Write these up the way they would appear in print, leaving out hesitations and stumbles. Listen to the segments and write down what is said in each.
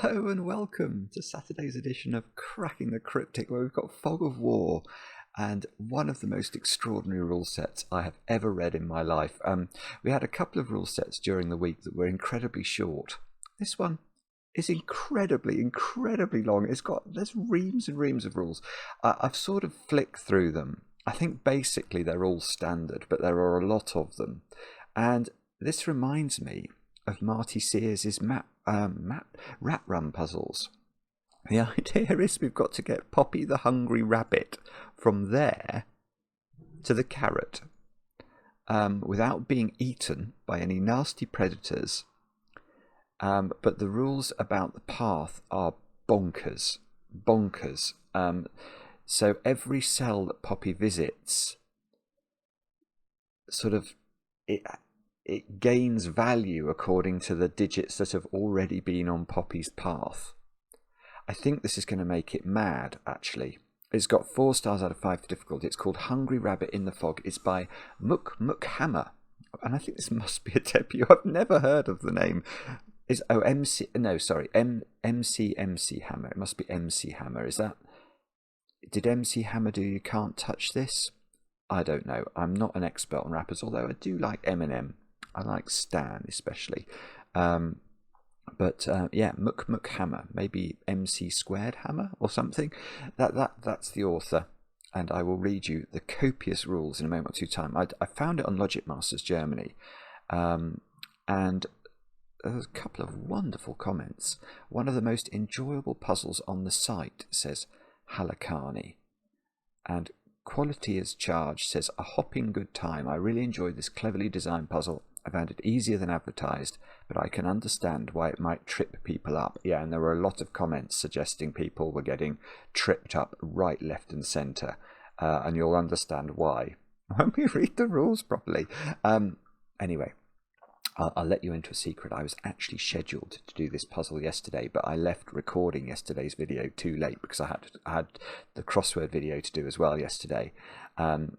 Hello and welcome to Saturday's edition of Cracking the Cryptic, where we've got Fog of War and one of the most extraordinary rule sets I have ever read in my life. We had a couple of rule sets during the week that were incredibly short. This one is incredibly long. There's reams and reams of rules. I've sort of flicked through them. I think basically they're all standard, but there are a lot of them. And this reminds me of Marty Sears' rat run puzzles. The idea is we've got to get Poppy the hungry rabbit from there to the carrot without being eaten by any nasty predators. But the rules about the path are bonkers. So every cell that Poppy visits, sort of, it gains value according to the digits that have already been on Poppy's path. I think this is going to make it mad, actually. It's got 4 stars out of 5 for difficulty. It's called Hungry Rabbit in the Fog. It's by MCMCHammer. And I think this must be a debut. I've never heard of the name. MCMCHammer. It must be MCHammer. Is that... Did MCHammer do You Can't Touch This? I don't know. I'm not an expert on rappers, although I do like Eminem. I like Stan especially. MCMCHammer, maybe MC squared hammer or something. That's the author, and I will read you the copious rules in a moment or two time. I found it on Logic Masters Germany, and there's a couple of wonderful comments. One of the most enjoyable puzzles on the site, says Halakani, and Quality as Charged says, a hopping good time. I really enjoyed this cleverly designed puzzle. I found it easier than advertised, but I can understand why it might trip people up. Yeah, and there were a lot of comments suggesting people were getting tripped up right, left and centre, and you'll understand why when we read the rules properly. Anyway, I'll let you into a secret. I was actually scheduled to do this puzzle yesterday, but I left recording yesterday's video too late because I had the crossword video to do as well yesterday, and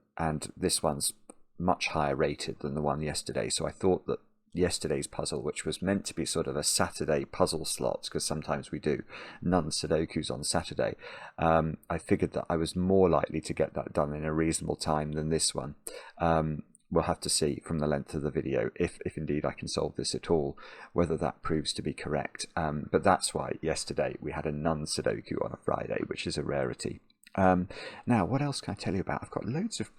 this one's much higher rated than the one yesterday, so I thought that yesterday's puzzle, which was meant to be sort of a Saturday puzzle slot, because sometimes we do non-Sudokus on Saturday, I figured that I was more likely to get that done in a reasonable time than this one. We'll have to see from the length of the video, if indeed I can solve this at all, whether that proves to be correct. But that's why yesterday we had a non-Sudoku on a Friday, which is a rarity. Now, what else can I tell you about? I've got loads of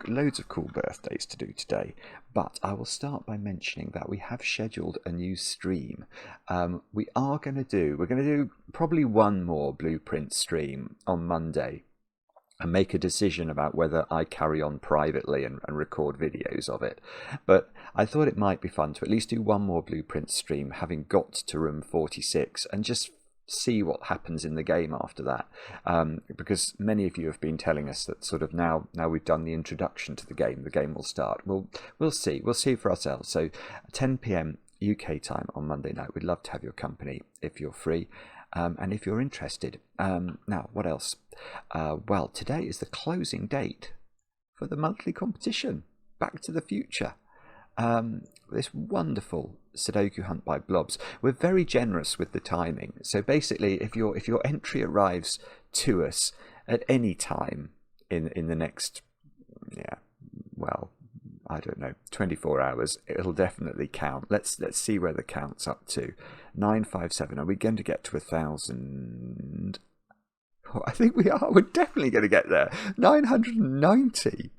cool birthdays to do today, but I will start by mentioning that we have scheduled a new stream. We're going to do probably one more Blueprint stream on Monday, and make a decision about whether I carry on privately and record videos of it. But I thought it might be fun to at least do one more Blueprint stream, having got to room 46, and just see what happens in the game after that, because many of you have been telling us that sort of now we've done the introduction to the game will start. We'll see for ourselves. So 10 p.m. UK time on Monday night. We'd love to have your company if you're free, and if you're interested. Now, what else? Well, today is the closing date for the monthly competition, Back to the Future. This wonderful Sudoku hunt by Blobs. We're very generous with the timing. So basically, if your entry arrives to us at any time in the next, I don't know, 24 hours, it'll definitely count. Let's see where the count's up to. 957. Are we going to get to 1,000? Oh, I think we are. We're definitely going to get there. 990.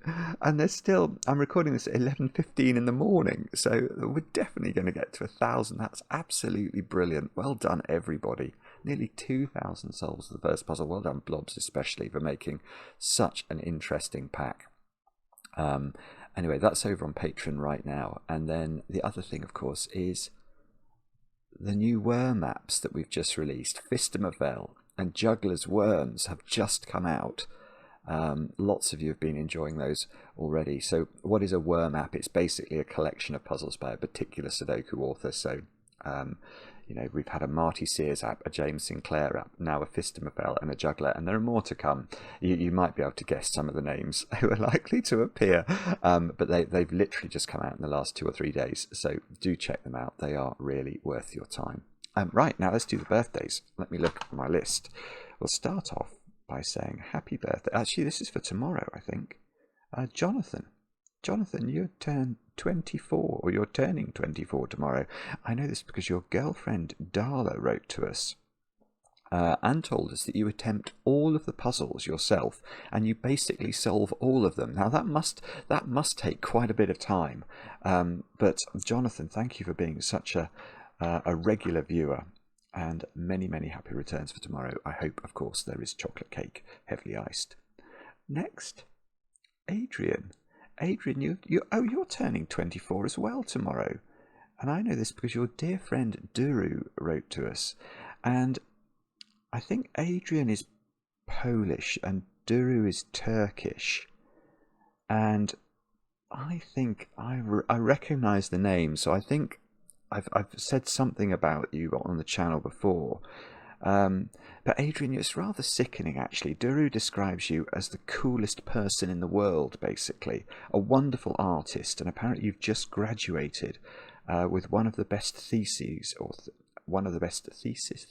And there's still... I'm recording this at 11:15 in the morning. So we're definitely going to get to 1,000. That's absolutely brilliant. Well done, everybody. Nearly 2,000 solves of the first puzzle. Well done, Blobs, especially, for making such an interesting pack. Anyway, that's over on Patreon right now. And then the other thing, of course, is the new worm apps that we've just released. Phistomefel and Juggler's worms have just come out. Lots of you have been enjoying those already. So what is a worm app? It's basically a collection of puzzles by a particular Sudoku author. So we've had a Marty Sears app, a James Sinclair app, now a Phistomefel and a Juggler, and there are more to come. You might be able to guess some of the names who are likely to appear, but they've literally just come out in the last 2 or 3 days, so do check them out. They are really worth your time. Right, now let's do the birthdays. Let me look at my list. We'll start off by saying happy birthday. Actually, this is for tomorrow, I think. Jonathan, you turn 24, or you're turning 24 tomorrow. I know this because your girlfriend Darla wrote to us and told us that you attempt all of the puzzles yourself, and you basically solve all of them. Now that must take quite a bit of time. But Jonathan, thank you for being such a regular viewer, and many, many happy returns for tomorrow. I hope, of course, there is chocolate cake, heavily iced. Next, Adrian, you're turning 24 as well tomorrow, and I know this because your dear friend Duru wrote to us, and I think Adrian is Polish and Duru is Turkish, and I think I recognise the name, so I think I've said something about you on the channel before. But Adrian, it's rather sickening actually. Duru describes you as the coolest person in the world, basically. A wonderful artist, and apparently you've just graduated with one of the best theses, or one of the best theses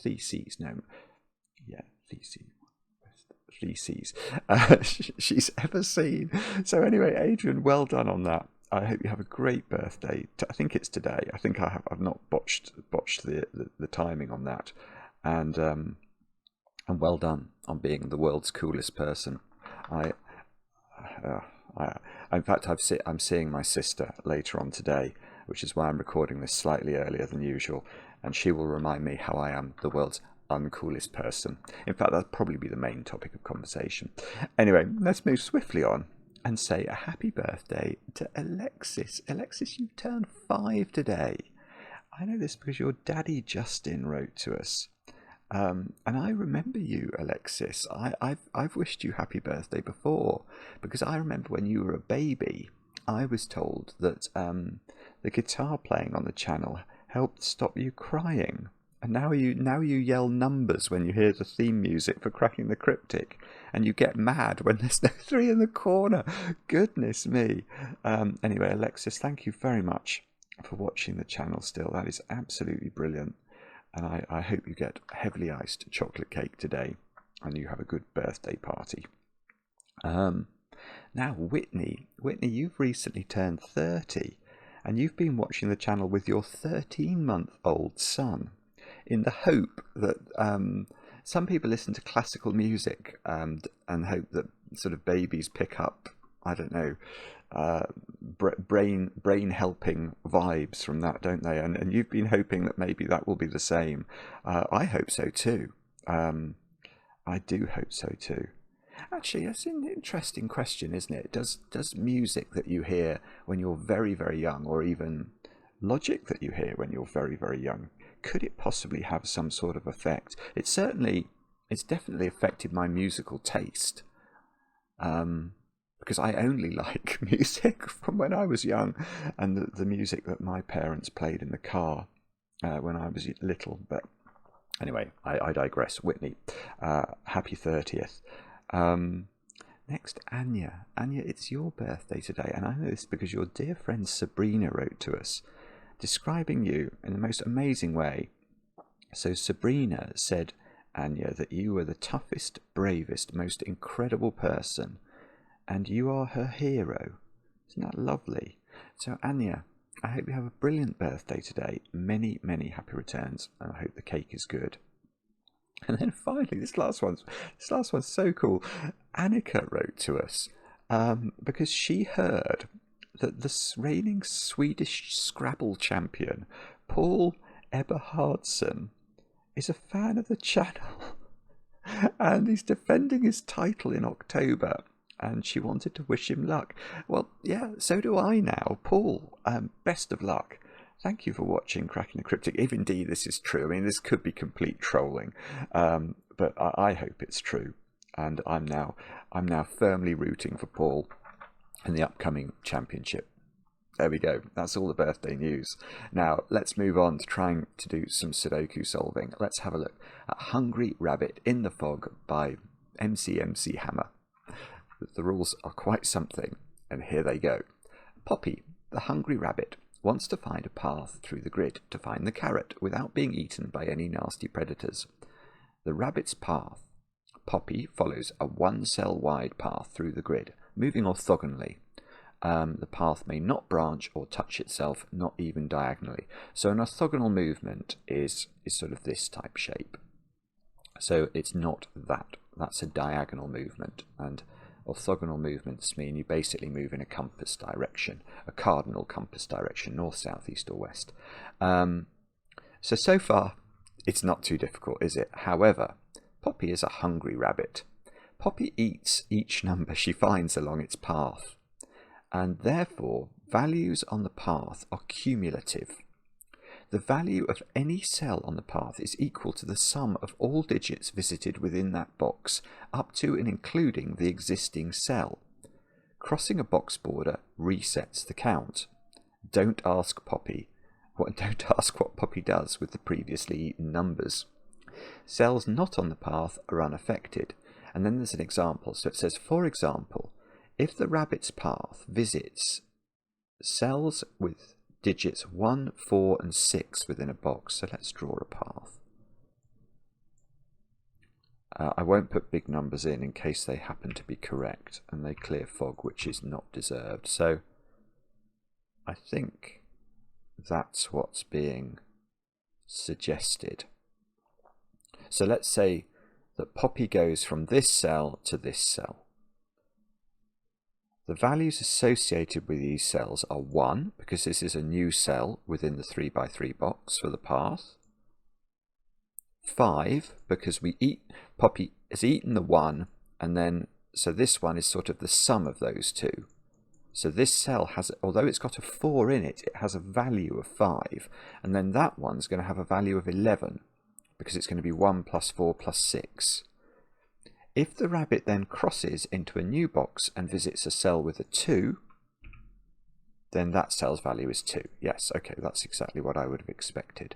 she's ever seen. So anyway, Adrian, well done on that. I hope you have a great birthday. I think it's today. I think I've not botched the timing on that. And well done on being the world's coolest person. In fact, I'm seeing my sister later on today, which is why I'm recording this slightly earlier than usual, and she will remind me how I am the world's uncoolest person. In fact, that'll probably be the main topic of conversation. Anyway, let's move swiftly on and say a happy birthday to Alexis. Alexis, you turned 5 today. I know this because your daddy Justin wrote to us. And I remember you, Alexis. I've wished you happy birthday before, because I remember when you were a baby, I was told that the guitar playing on the channel helped stop you crying. And now you yell numbers when you hear the theme music for Cracking the Cryptic, and you get mad when there's no 3 in the corner. Goodness me. Anyway, Alexis, thank you very much for watching the channel still. That is absolutely brilliant. And I hope you get heavily iced chocolate cake today, and you have a good birthday party. Now, Whitney, you've recently turned 30, and you've been watching the channel with your 13-month-old son, in the hope that some people listen to classical music and hope that sort of babies pick up, I don't know, brain helping vibes from that, don't they? And you've been hoping that maybe that will be the same. I hope so too. I do hope so too. Actually, that's an interesting question, isn't it? Does music that you hear when you're very, very young, or even logic that you hear when you're very, very young, could it possibly have some sort of effect? It's definitely affected my musical taste. Because I only like music from when I was young, and the music that my parents played in the car when I was little. But anyway, I digress. Whitney, happy 30th. Next, Anya. Anya, it's your birthday today, and I know this because your dear friend Sabrina wrote to us, describing you in the most amazing way. So Sabrina said, Anya, that you were the toughest, bravest, most incredible person, and you are her hero. Isn't that lovely? So Anya, I hope you have a brilliant birthday today. Many, many happy returns, and I hope the cake is good. And then finally, this last one's so cool. Annika wrote to us because she heard that the reigning Swedish Scrabble champion, Paul Eberhardsson, is a fan of the channel, and he's defending his title in October, and she wanted to wish him luck. Well, yeah, so do I now. Paul, best of luck. Thank you for watching Cracking the Cryptic. If indeed this is true, I mean, this could be complete trolling, but I hope it's true, and I'm now firmly rooting for Paul in the upcoming championship. There we go. That's all the birthday news. Now, let's move on to trying to do some Sudoku solving. Let's have a look at Hungry Rabbit in the Fog by MCMCHammer. The rules are quite something, and here they go. Poppy, the hungry rabbit, wants to find a path through the grid to find the carrot without being eaten by any nasty predators. The rabbit's path, Poppy, follows a 1-cell wide path through the grid, moving orthogonally. The path may not branch or touch itself, not even diagonally. So an orthogonal movement is sort of this type shape. So it's not that. That's a diagonal movement. And orthogonal movements mean you basically move in a compass direction, a cardinal compass direction, north, south, east or west. So far, it's not too difficult, is it? However, Poppy is a hungry rabbit. Poppy eats each number she finds along its path, and therefore values on the path are cumulative. The value of any cell on the path is equal to the sum of all digits visited within that box, up to and including the existing cell. Crossing a box border resets the count. Don't ask what Poppy does with the previously eaten numbers. Cells not on the path are unaffected. And then there's an example. So it says, for example, if the rabbit's path visits cells with digits 1, 4 and 6 within a box. So let's draw a path. I won't put big numbers in case they happen to be correct and they clear fog, which is not deserved. So I think that's what's being suggested. So let's say that Poppy goes from this cell to this cell. The values associated with these cells are 1, because this is a new cell within the 3x3 box for the path. 5, because Poppy has eaten the 1, and then, so this one is sort of the sum of those two. So this cell has, although it's got a 4 in it, it has a value of 5, and then that one's going to have a value of 11, because it's going to be 1 plus 4 plus 6. If the rabbit then crosses into a new box and visits a cell with a 2, then that cell's value is 2. Yes, okay, that's exactly what I would have expected.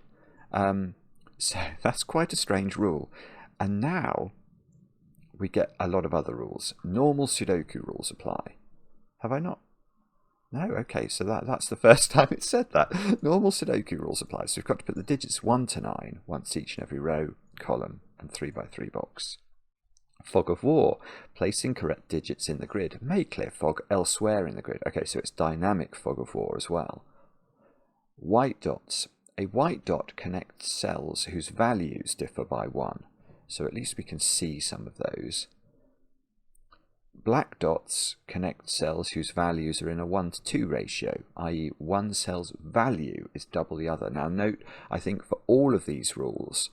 So that's quite a strange rule. And now we get a lot of other rules. Normal Sudoku rules apply. Have I not? No, okay, so that's the first time it said that. Normal Sudoku rules apply. So we've got to put the digits 1 to 9 once each in every row, column, and 3x3 box. Fog of war. Placing correct digits in the grid may clear fog elsewhere in the grid. Okay, so it's dynamic fog of war as well. White dots. A white dot connects cells whose values differ by 1. So at least we can see some of those. Black dots connect cells whose values are in a 1:2 ratio, i.e. one cell's value is double the other. Now note, I think for all of these rules,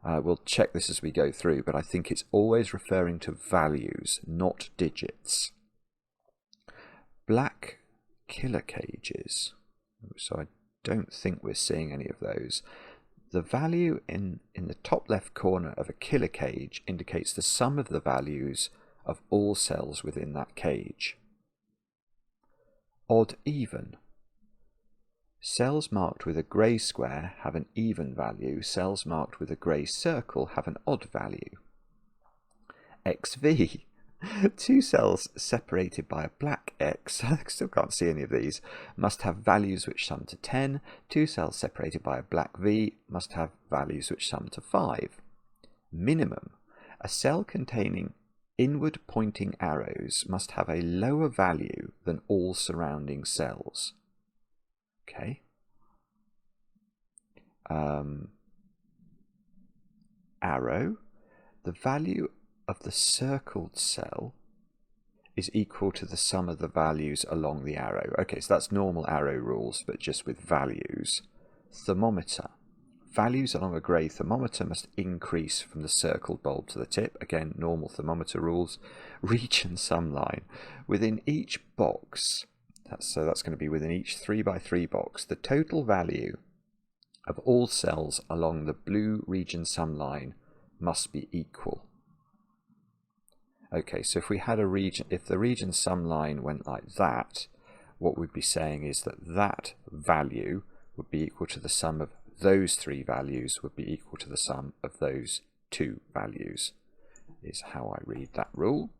we'll check this as we go through, but I think it's always referring to values, not digits. Black killer cages. So I don't think we're seeing any of those. The value in the top left corner of a killer cage indicates the sum of the values of all cells within that cage. Odd even. Cells marked with a grey square have an even value. Cells marked with a grey circle have an odd value. XV. 2 cells separated by a black X, I still can't see any of these, must have values which sum to 10. 2 cells separated by a black V must have values which sum to 5. Minimum. A cell containing inward pointing arrows must have a lower value than all surrounding cells. Okay. Arrow. The value of the circled cell is equal to the sum of the values along the arrow. Okay, so that's normal arrow rules, but just with values. Thermometer. Values along a grey thermometer must increase from the circled bulb to the tip. Again, normal thermometer rules. Region sum line. Within each box, that's going to be within each 3x3 box, the total value of all cells along the blue region sum line must be equal. Okay, so if we had a region, if the region sum line went like that, what we'd be saying is that that value would be equal to the sum of those 3 values would be equal to the sum of those 2 values, is how I read that rule.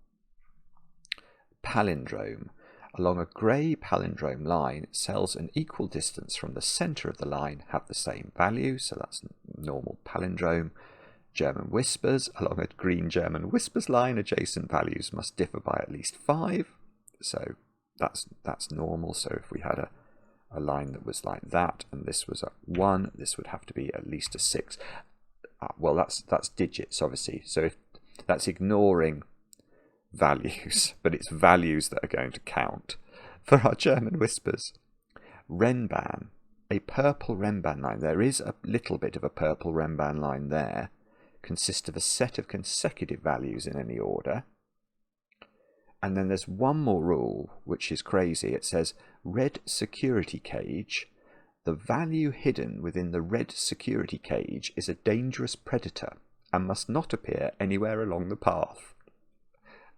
Palindrome. along a grey palindrome line, cells an equal distance from the centre of the line have the same value, so that's normal palindrome. German whispers, along a green German whispers line, adjacent values must differ by at least 5, so that's normal. So if we had a line that was like that, and this was a 1, this would have to be at least a 6. Well, that's digits, obviously, so if that's ignoring values, but it's values that are going to count for our German whispers. Renban, a purple Renban line. There is a little bit of a purple Renban line there. Consists of a set of consecutive values in any order. And then there's one more rule, which is crazy. It says, red security cage. The value hidden within the red security cage is a dangerous predator and must not appear anywhere along the path.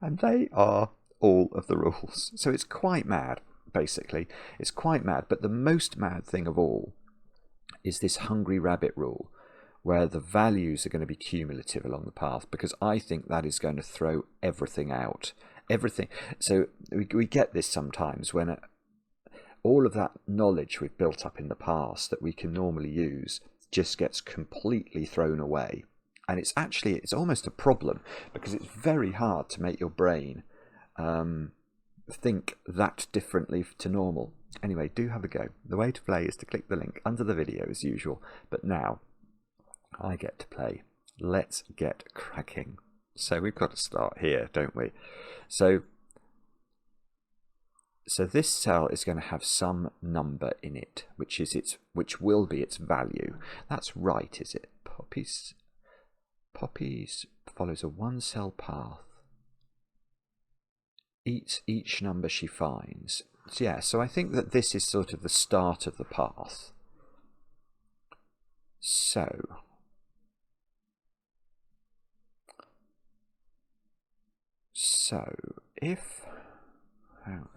And they are all of the rules. So it's quite mad, basically. It's quite mad. But the most mad thing of all is this hungry rabbit rule, where the values are going to be cumulative along the path, because I think that is going to throw everything out. Everything. So we get this sometimes when all of that knowledge we've built up in the past that we can normally use just gets completely thrown away. And it's almost a problem, because it's very hard to make your brain think that differently to normal. Anyway, do have a go. The way to play is to click the link under the video as usual. But now I get to play. Let's get cracking. So we've got to start here, don't we? So this cell is going to have some number in it, which will be its value. That's right, is it? Poppies follows a one-cell path. Eats each number she finds. So yeah, so I think that this is sort of the start of the path. So if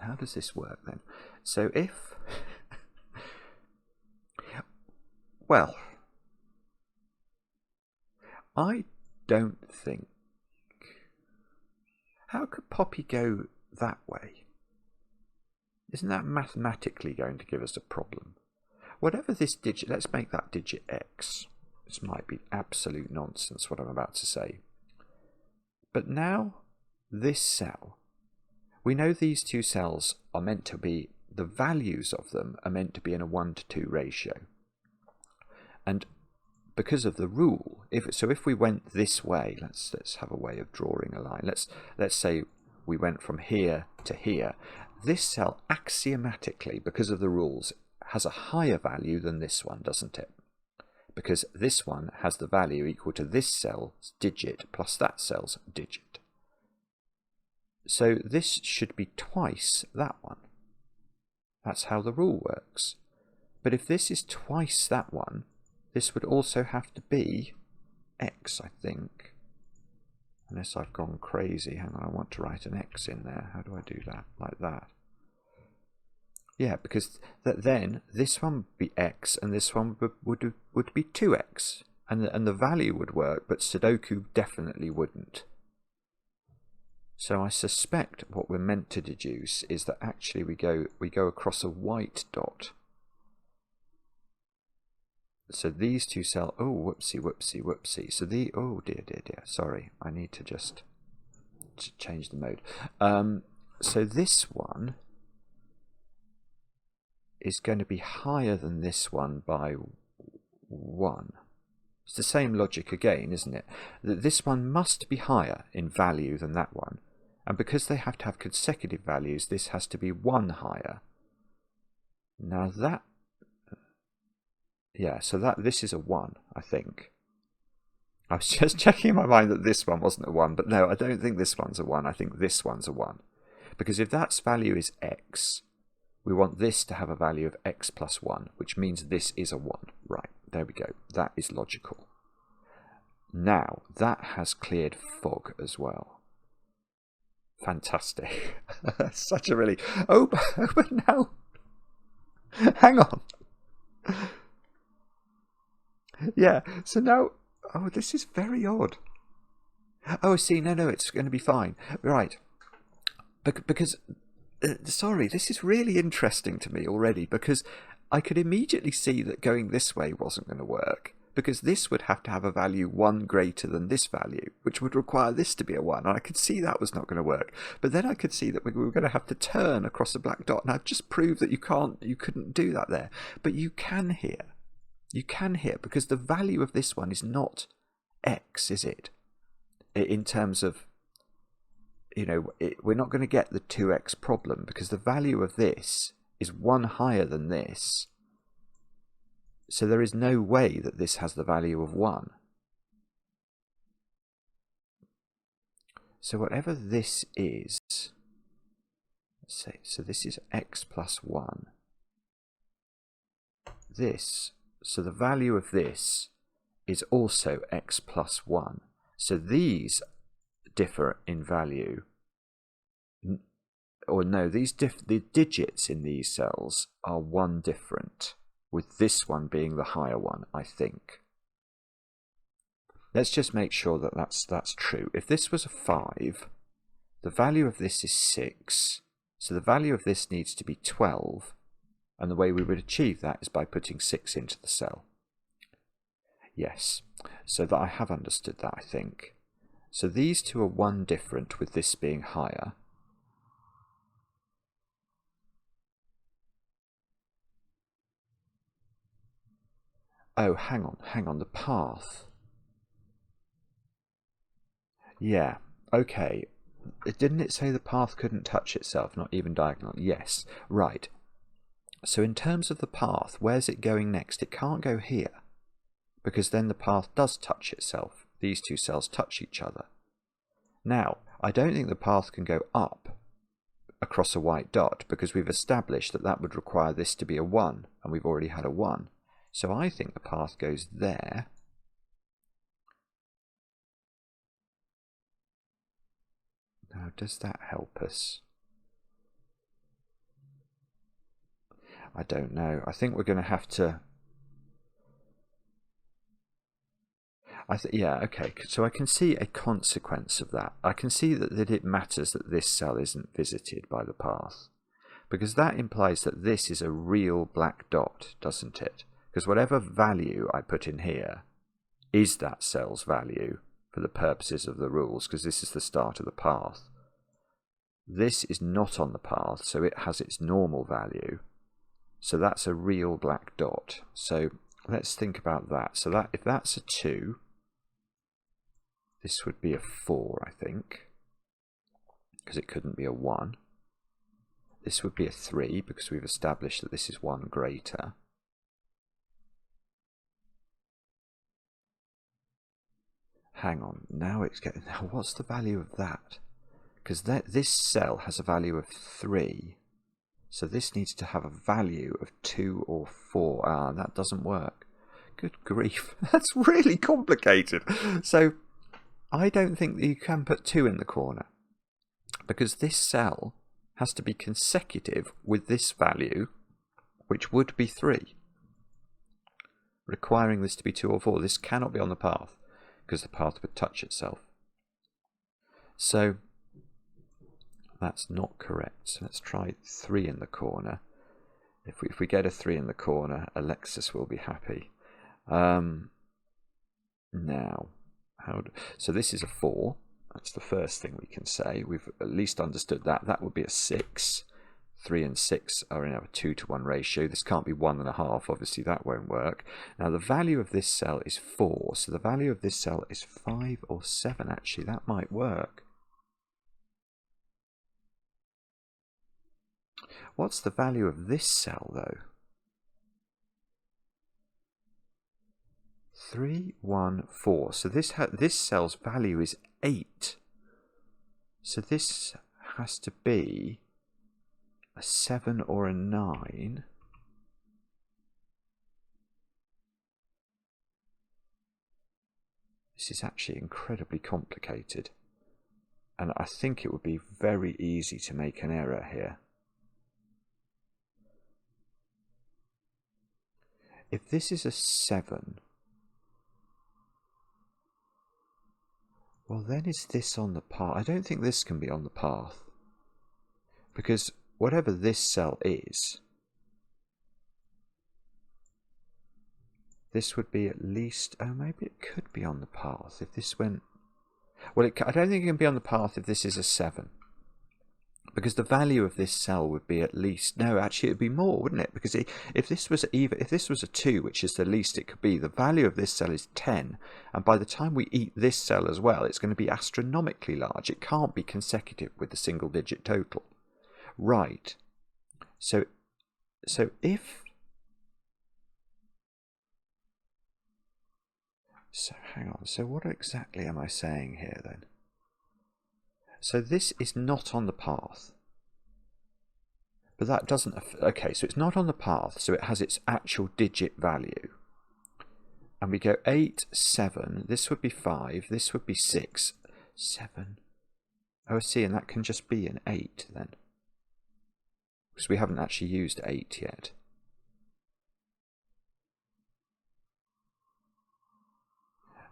how does this work then? So if well, I don't think, how could Poppy go that way? Isn't that mathematically going to give us a problem? Whatever this digit, let's make that digit x. This might be absolute nonsense what I'm about to say. But now, this cell, we know these two cells are meant to be, the values of them are meant to be in a 1:2 ratio. And because of the rule, if we went this way, let's have a way of drawing a line. Let's say we went from here to here. This cell axiomatically, because of the rules, has a higher value than this one, doesn't it? Because this one has the value equal to this cell's digit plus that cell's digit. So this should be twice that one. That's how the rule works. But if this is twice that one, this would also have to be x, I think. Unless I've gone crazy. Hang on, I want to write an x in there. How do I do that? Like that. Yeah, because then this one would be x and this one would be 2x. And the value would work, but Sudoku definitely wouldn't. So I suspect what we're meant to deduce is that actually we go across a white dot. So these two cells, oh, whoopsie. So oh dear. Sorry, I need to just change the mode. So this one is going to be higher than this one by 1. It's the same logic again, isn't it? That this one must be higher in value than that one. And because they have to have consecutive values, this has to be 1 higher. Now that, yeah, so this is a 1, I think. I was just checking in my mind that this one wasn't a 1, but no, I don't think this one's a 1. I think this one's a 1. Because if that's value is x, we want this to have a value of x plus 1, which means this is a 1. Right, there we go. That is logical. Now, that has cleared fog as well. Fantastic. Such a relief. Oh, but now, hang on. Yeah, so now, oh, this is very odd. Oh, see, no, it's going to be fine. Right. Because Sorry, this is really interesting to me already, because I could immediately see that going this way wasn't going to work, because this would have to have a value 1 greater than this value, which would require this to be a 1, and I could see that was not going to work. But then I could see that we were going to have to turn across a black dot, and I've just proved that you couldn't do that there. But you can here. You can here, because the value of this one is not x, is it? In terms of, we're not going to get the 2x problem, because the value of this is 1 higher than this. So there is no way that this has the value of 1. So whatever this is, let's say, so this is x plus 1. So the value of this is also x plus 1. So these differ in value. Or no, the digits in these cells are 1 different, with this one being the higher one, I think. Let's just make sure that that's true. If this was a 5, the value of this is 6, so the value of this needs to be 12, and the way we would achieve that is by putting 6 into the cell. Yes, so that I have understood that, I think. So these two are 1 different, with this being higher. Oh, hang on, the path. Yeah, okay. Didn't it say the path couldn't touch itself, not even diagonal? Yes, right. So in terms of the path, where's it going next? It can't go here, because then the path does touch itself. These two cells touch each other. Now, I don't think the path can go up across a white dot, because we've established that that would require this to be a 1, and we've already had a 1. So I think the path goes there. Now, does that help us? I don't know. I think we're going to have to... yeah, okay. So I can see a consequence of that. I can see that it matters that this cell isn't visited by the path, because that implies that this is a real black dot, doesn't it? Because whatever value I put in here is that cell's value for the purposes of the rules, because this is the start of the path. This is not on the path, so it has its normal value. So that's a real black dot. So let's think about that. So that if that's a 2, this would be a 4, I think, because it couldn't be a 1. This would be a 3, because we've established that this is 1 greater. Hang on, now it's getting... Now what's the value of that? Because this cell has a value of 3. So this needs to have a value of 2 or 4. Ah, that doesn't work. Good grief. That's really complicated. So I don't think that you can put 2 in the corner, because this cell has to be consecutive with this value, which would be 3, requiring this to be 2 or 4. This cannot be on the path, because the path would touch itself. So that's not correct. So let's try 3 in the corner. If we get a 3 in the corner, Alexis will be happy. Now, so this is a 4. That's the first thing we can say. We've at least understood that. That would be a 6. 3 and 6 are in a 2-to-1 ratio. This can't be 1.5. Obviously, that won't work. Now, the value of this cell is 4. So the value of this cell is 5 or 7. Actually, that might work. What's the value of this cell, though? 3, 1, 4. So this cell's value is 8. So this has to be a 7 or a 9. This is actually incredibly complicated. And I think it would be very easy to make an error here. If this is a 7, well then is this on the path? I don't think this can be on the path, because whatever this cell is, this would be at least, oh, maybe it could be on the path if this went, well, I don't think it can be on the path if this is a 7. Because the value of this cell would be at least, no, actually it would be more, wouldn't it? Because if this was a 2, which is the least it could be, the value of this cell is 10, and by the time we eat this cell as well, it's going to be astronomically large. It can't be consecutive with the single digit total. Right. So if, so hang on, so what exactly am I saying here then? So this is not on the path. But that doesn't, okay, so it's not on the path, so it has its actual digit value. And we go 8, 7, this would be 5, this would be 6, 7. Oh, I see, and that can just be an 8 then. Because we haven't actually used 8 yet.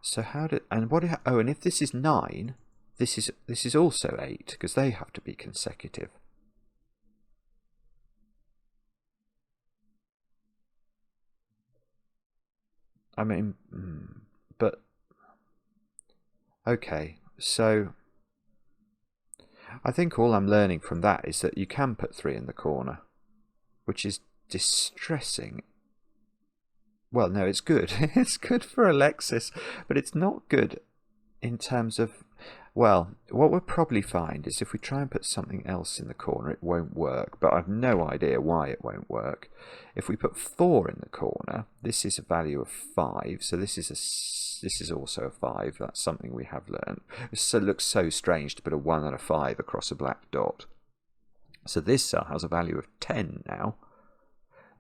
So how did, and what, oh, and if this is 9, this is also 8, because they have to be consecutive. I mean, but, okay, so I think all I'm learning from that is that you can put 3 in the corner, which is distressing. Well, no, it's good. It's good for Alexis, but it's not good in terms of, well, what we'll probably find is if we try and put something else in the corner, it won't work, but I've no idea why it won't work. If we put 4 in the corner, this is a value of 5, so this is also a 5. That's something we have learned. It looks so strange to put a 1 and a 5 across a black dot. So this cell has a value of 10 now.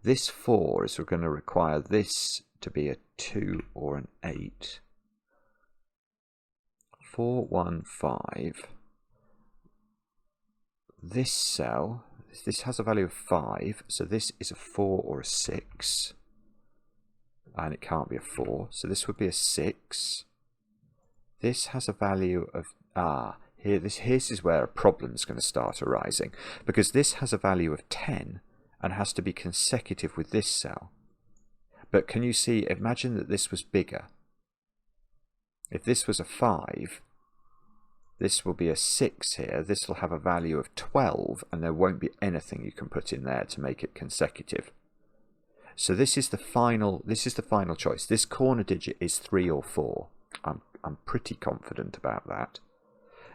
This 4 is going to require this to be a 2 or an 8. 4, 1, 5. This cell, this has a value of 5, so this is a 4 or a 6. And it can't be a 4, so this would be a 6. This has a value of, this is where a problem is going to start arising, because this has a value of 10 and has to be consecutive with this cell. But can you see, imagine that this was bigger. If this was a 5, this will be a 6 here, this will have a value of 12, and there won't be anything you can put in there to make it consecutive. So this is the final choice. This corner digit is 3 or 4. I'm pretty confident about that.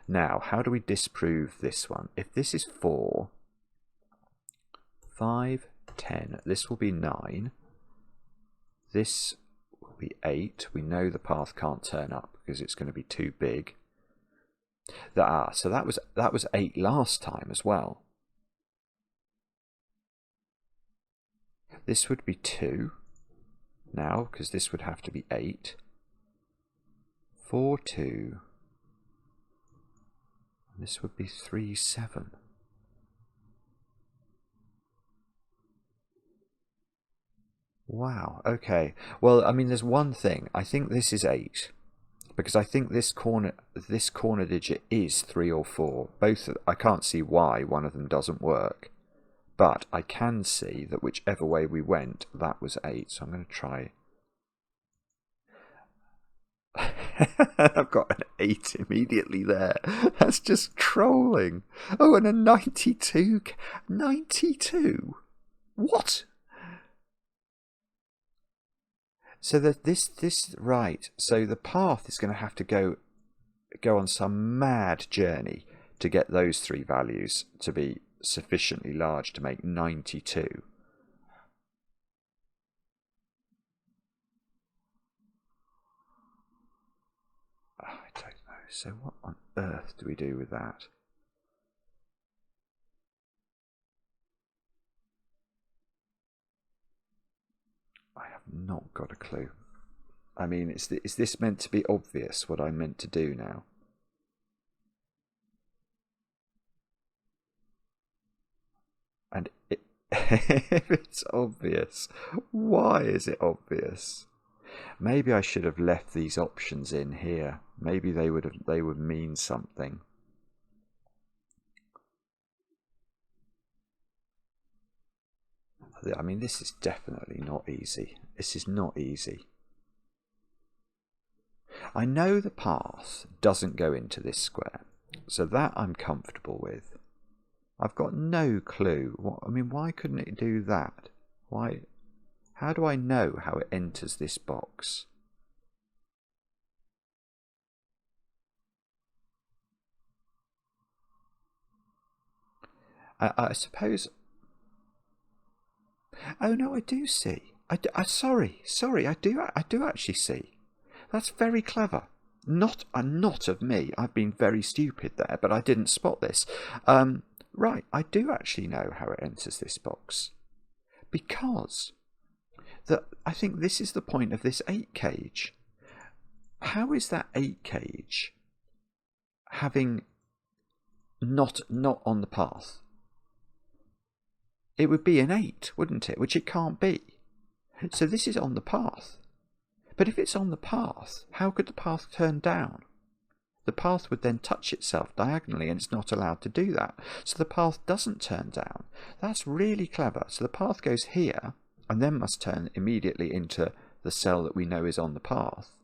Now, how do we disprove this one? If this is 4, 5, 10, this will be 9. This will be 8. We know the path can't turn up because it's going to be too big. So that was 8 last time as well. This would be 2 now, because this would have to be 8. 4, 2. This would be 3, 7. Wow, okay. Well, I mean, there's one thing. I think this is 8. Because I think this corner digit is 3 or 4. Both, I can't see why one of them doesn't work. But I can see that whichever way we went, that was 8. So I'm going to try. I've got an 8 immediately there. That's just trolling. Oh, and a 92. 92? What? So that this right, so the path is going to have to go on some mad journey to get those 3 values to be sufficiently large to make 92. Oh, I don't know. So what on earth do we do with that? I have not got a clue. I mean, is this meant to be obvious what I'm meant to do now? And if it's obvious, why is it obvious? Maybe I should have left these options in here. Maybe they would mean something. I mean, this is definitely not easy. This is not easy. I know the path doesn't go into this square, so that I'm comfortable with. I've got no clue. I mean, why couldn't it do that? Why? How do I know how it enters this box? I suppose... Oh no, I do see. Sorry, I do actually see. That's very clever. Not of me. I've been very stupid there, but I didn't spot this. Right, I do actually know how it enters this box, because I think this is the point of this 8 cage. How is that 8 cage having not on the path? It would be an 8, wouldn't it? Which it can't be. So this is on the path. But if it's on the path, how could the path turn down? The path would then touch itself diagonally, and it's not allowed to do that. So the path doesn't turn down. That's really clever. So the path goes here, and then must turn immediately into the cell that we know is on the path.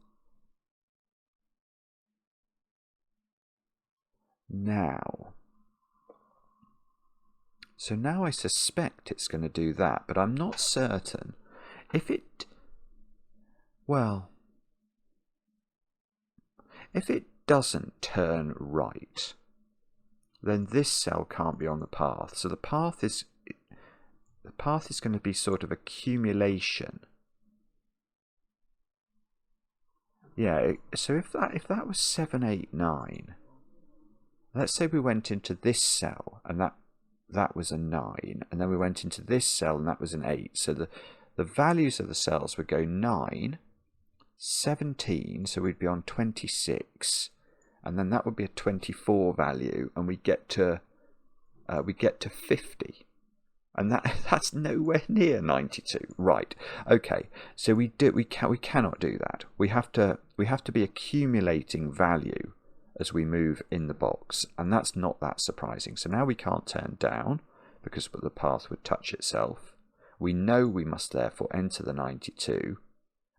Now... So now I suspect it's going to do that, but I'm not certain. If it... Well... If it doesn't turn right, then this cell can't be on the path. So the path is going to be sort of accumulation. Yeah, so if that was 7, 8, 9, let's say we went into this cell, and that was a 9, and then we went into this cell, and that was an 8. So the values of the cells would go 9, 17, so we'd be on 26, and then that would be a 24 value, and we get to 50, and that's nowhere near 92. Right? Okay. So we cannot do that. We have to be accumulating value as we move in the box, and that's not that surprising. So now we can't turn down because the path would touch itself. We know we must therefore enter the 92.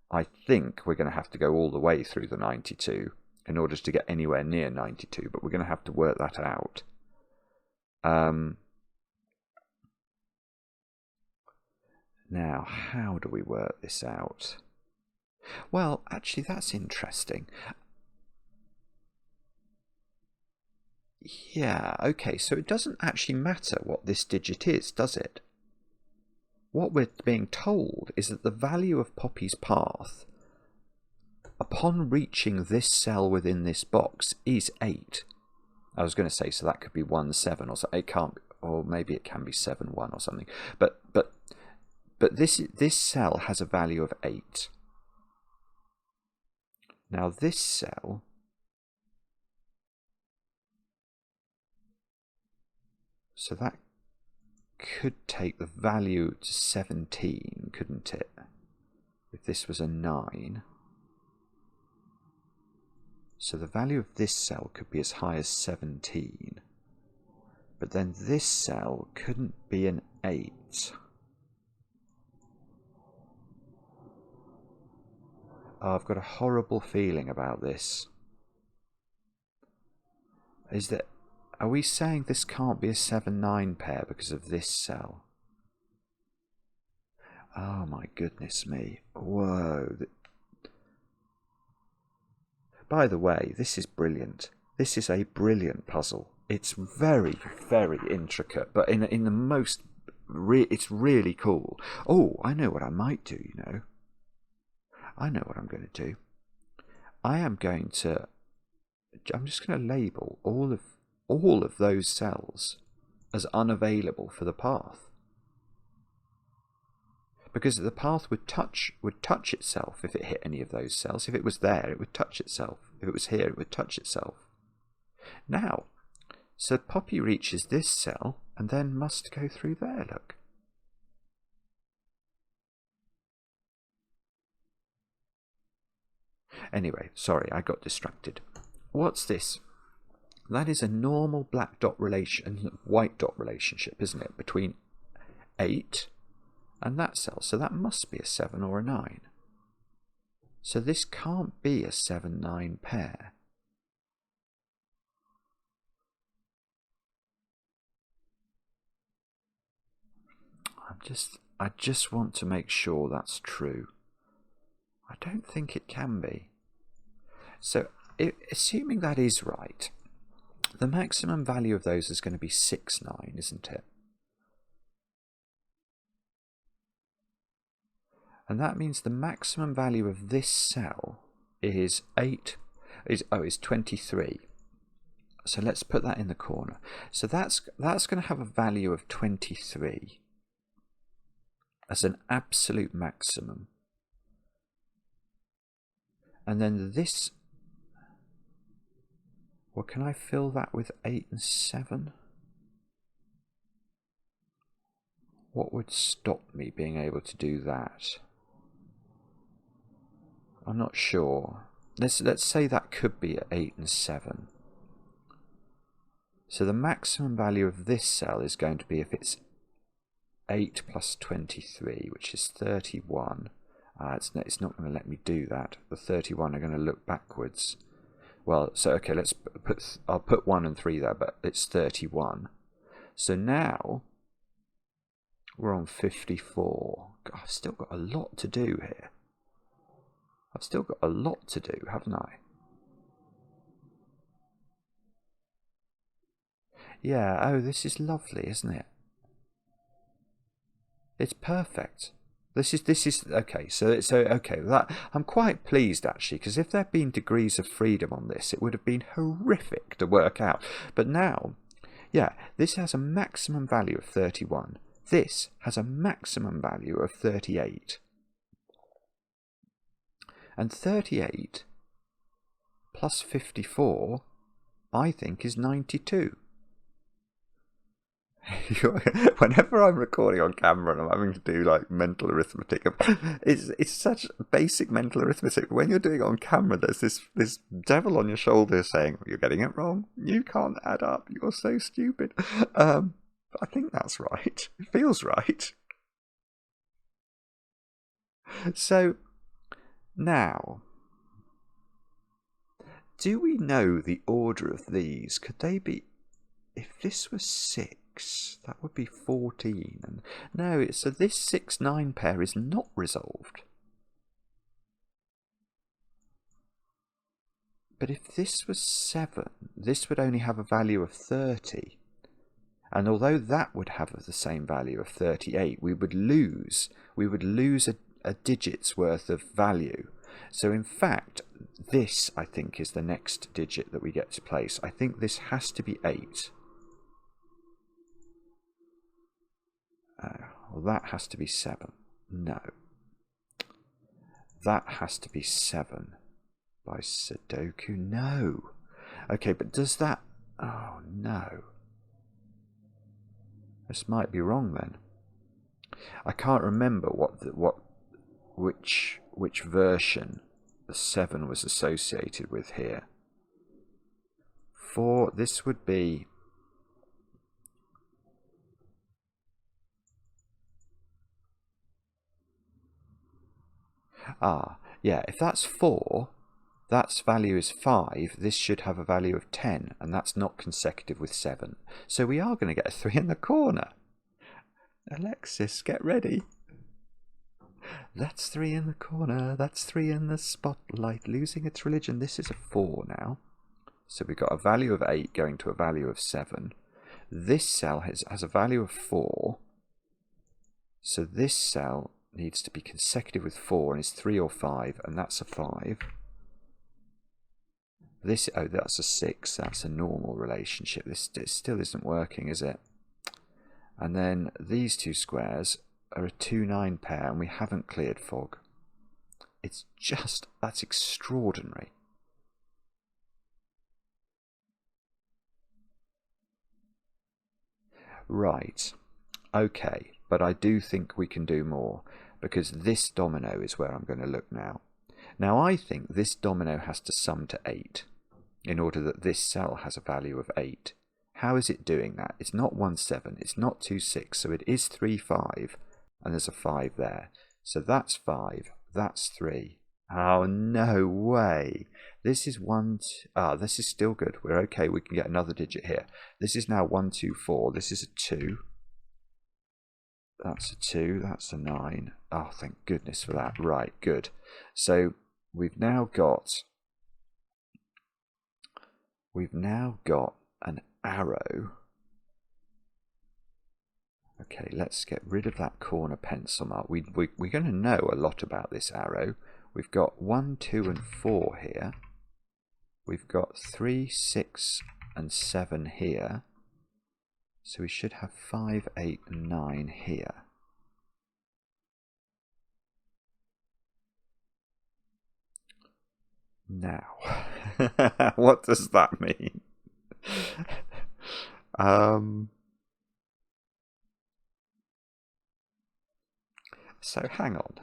I think we're going to have to go all the way through the 92 in order to get anywhere near 92, but we're going to have to work that out. Now, how do we work this out? Well, actually, that's interesting. Yeah, okay, so it doesn't actually matter what this digit is, does it? What we're being told is that the value of Poppy's path upon reaching this cell within this box is 8. I was going to say, so that could be 1, 7 or so. It can't be, or maybe it can be 7, 1 or something. But this cell has a value of 8. Now this cell so that could take the value to 17, couldn't it? If this was a 9. So the value of this cell could be as high as 17. But then this cell couldn't be an 8. Oh, I've got a horrible feeling about this. Are we saying this can't be a 7-9 pair because of this cell? Oh my goodness me. Whoa. By the way, this is brilliant. This is a brilliant puzzle. It's very, very intricate, but in the most... it's really cool. Oh, I know what I might do, you know. I know what I'm going to do. I'm just going to label all of those cells as unavailable for the path, because the path would touch itself if it hit any of those cells. If it was there, it would touch itself. If it was here, it would touch itself. Now, so Poppy reaches this cell and then must go through there, look. Anyway, sorry, I got distracted. What's this? That is a normal black dot relation, white dot relationship, isn't it? Between 8 and that cell. So that must be a 7 or a 9. So this can't be a 7-9 pair. I just want to make sure that's true. I don't think it can be. So assuming that is right, the maximum value of those is going to be 6, 9, isn't it? And that means the maximum value of this cell is 23. So let's put that in the corner. So that's going to have a value of 23 as an absolute maximum. And then this, well, can I fill that with 8 and 7? What would stop me being able to do that? I'm not sure. Let's say that could be at 8 and 7. So the maximum value of this cell is going to be, if it's 8 plus 23, which is 31. It's not going to let me do that. The 31 are going to look backwards. Well, so okay, I'll put 1 and 3 there, but it's 31. So now we're on 54. God, I've still got a lot to do here. I've still got a lot to do, haven't I? Yeah, oh, this is lovely, isn't it? It's perfect. This is okay. So okay. That I'm quite pleased actually, because if there'd been degrees of freedom on this, it would have been horrific to work out. But now, yeah, this has a maximum value of 31. This has a maximum value of 38. And 38 plus 54, I think, is 92. Whenever I'm recording on camera and I'm having to do like mental arithmetic, it's such basic mental arithmetic. When you're doing it on camera, there's this devil on your shoulder saying, "You're getting it wrong. You can't add up. You're so stupid." I think that's right. It feels right. So now, do we know the order of these? Could they be? If this was 6. That would be 14. And no, so this 6-9 pair is not resolved. But if this was 7, this would only have a value of 30. And although that would have the same value of 38, we would lose a digit's worth of value. So in fact, this, I think, is the next digit that we get to place. I think this has to be 8. Well, that has to be 7. No. That has to be 7 by Sudoku. No. Okay, but does that... Oh, no. This might be wrong then. I can't remember which version the 7 was associated with here. This would be... yeah, if that's 4, that's value is 5, this should have a value of 10, and that's not consecutive with 7. So we are going to get a 3 in the corner. Alexis, get ready. That's 3 in the corner, that's 3 in the spotlight, losing its religion. This is a 4 now. So we've got a value of 8 going to a value of 7. This cell has a value of 4. So this cell needs to be consecutive with 4 and is 3 or 5, and that's a 5. That's a 6. That's a normal relationship. This still isn't working, is it? And then these two squares are a 2-9 pair, and we haven't cleared fog. That's extraordinary. Right. Okay, but I do think we can do more, because this domino is where I'm going to look now. Now I think this domino has to sum to 8 in order that this cell has a value of 8. How is it doing that? It's not 1, 7, it's not 2, 6, so it is 3, 5, and there's a 5 there. So that's 5, that's 3. Oh, no way. This is 1, this is still good. We're okay, we can get another digit here. This is now 1, 2, 4. This is a 2. That's a 2, that's a 9. Oh, thank goodness for that. Right, good. So we've now got an arrow. Okay, let's get rid of that corner pencil mark. We're going to know a lot about this arrow. We've got 1, 2, and 4 here. We've got 3, 6, and 7 here. So we should have 5, 8, and 9 here. Now, what does that mean? So hang on,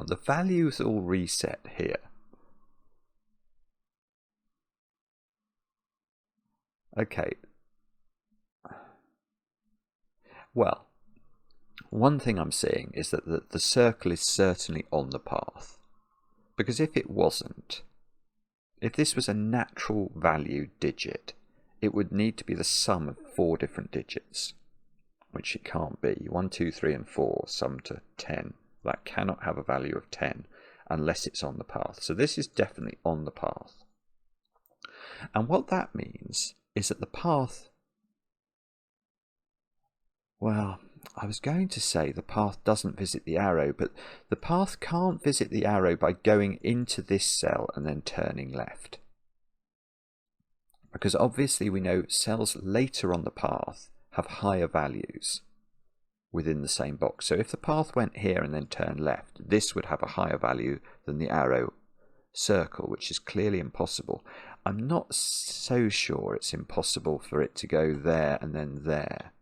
the values all reset here. Okay. Well, one thing I'm seeing is that the circle is certainly on the path. Because if it wasn't, if this was a natural value digit, it would need to be the sum of 4 different digits, which it can't be. 1, 2, 3, and 4 sum to 10. That cannot have a value of 10 unless it's on the path. So this is definitely on the path. And what that means is that the path, well, I was going to say the path doesn't visit the arrow, but the path can't visit the arrow by going into this cell and then turning left. Because obviously we know cells later on the path have higher values within the same box. So if the path went here and then turned left, this would have a higher value than the arrow circle, which is clearly impossible. I'm not so sure it's impossible for it to go there and then there.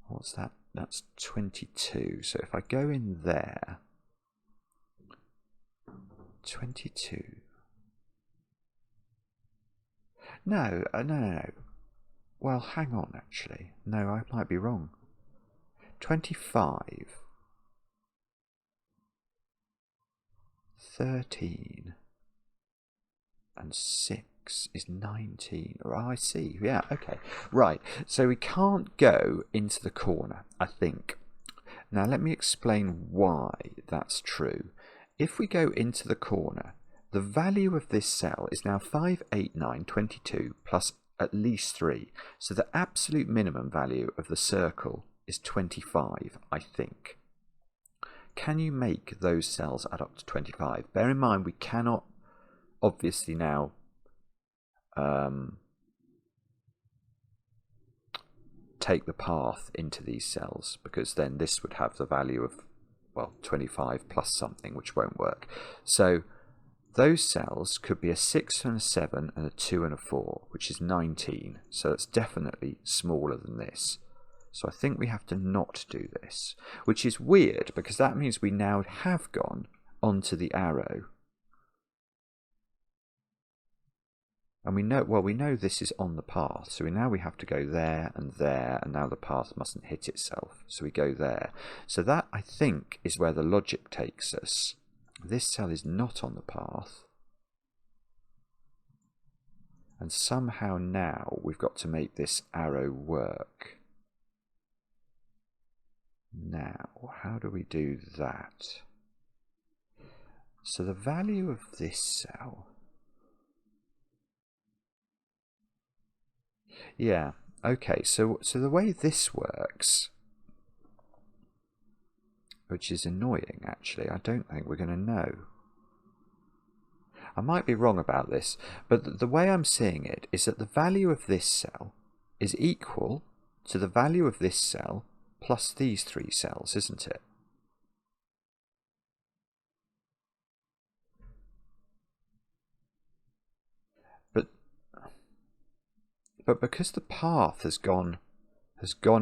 What's that? That's 22. So if I go in there, 22. No. Well, hang on, actually. No, I might be wrong. 25. 13. And 6 is 19. Oh, I see. Yeah, okay. Right. So we can't go into the corner, I think. Now, let me explain why that's true. If we go into the corner, the value of this cell is now 5, 8, 9, 22 plus at least 3. So the absolute minimum value of the circle is 25, I think. Can you make those cells add up to 25? Bear in mind, we cannot obviously now take the path into these cells, because then this would have the value of, well, 25 plus something, which won't work. So those cells could be a 6 and a 7 and a 2 and a 4, which is 19. So it's definitely smaller than this. So I think we have to not do this, which is weird because that means we now have gone onto the arrow. And we know this is on the path, so now we have to go there, and now the path mustn't hit itself, so we go there. So that, I think, is where the logic takes us. This cell is not on the path, and somehow now we've got to make this arrow work. Now, how do we do that? So the value of this cell... Yeah, okay, so the way this works, which is annoying actually, I don't think we're going to know. I might be wrong about this, but the way I'm seeing it is that the value of this cell is equal to the value of this cell plus these 3 cells, isn't it? But because the path has gone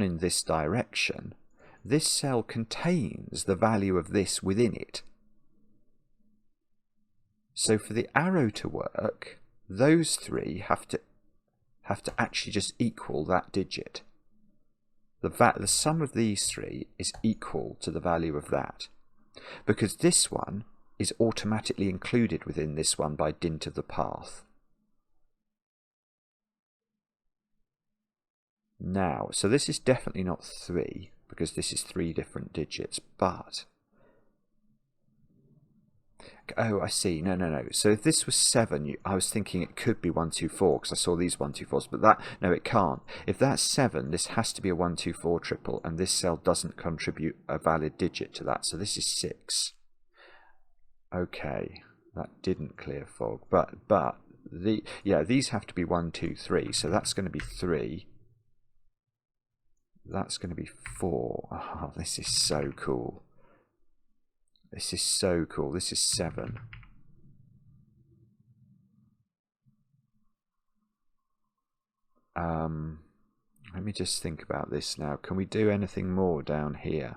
in this direction, this cell contains the value of this within it. So for the arrow to work, those 3 have to actually just equal that digit. the sum of these three is equal to the value of that, because this one is automatically included within this one by dint of the path. Now, so this is definitely not 3, because this is 3 different digits, but... Oh, I see. No. So if this was 7, I was thinking it could be 1, 2, 4, because I saw these 1, 2, 4s, but that, no, it can't. If that's 7, this has to be a 1, 2, 4 triple, and this cell doesn't contribute a valid digit to that, so this is 6. Okay, that didn't clear fog, but these have to be 1, 2, 3, so that's going to be 3. That's going to be 4. Oh, this is so cool. This is so cool. This is 7. Let me just think about this now. Can we do anything more down here?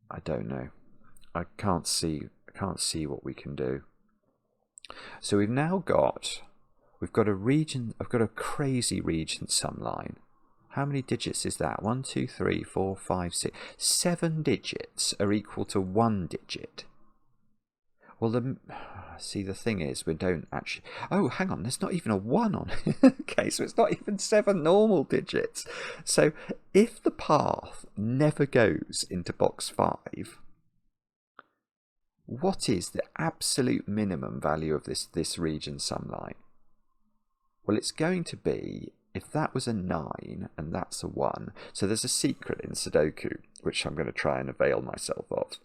I don't know. I can't see what we can do. So we've got a region. I've got a crazy region sum line. How many digits is that? 1, 2, 3, 4, 5, 6. 7 digits are equal to 1 digit. Well, see, the thing is, we don't actually... Oh, hang on, there's not even a 1 on it. Okay, so it's not even 7 normal digits. So if the path never goes into box 5, what is the absolute minimum value of this region sum line? Well, it's going to be... If that was a 9 and that's a 1, so there's a secret in Sudoku, which I'm going to try and avail myself of.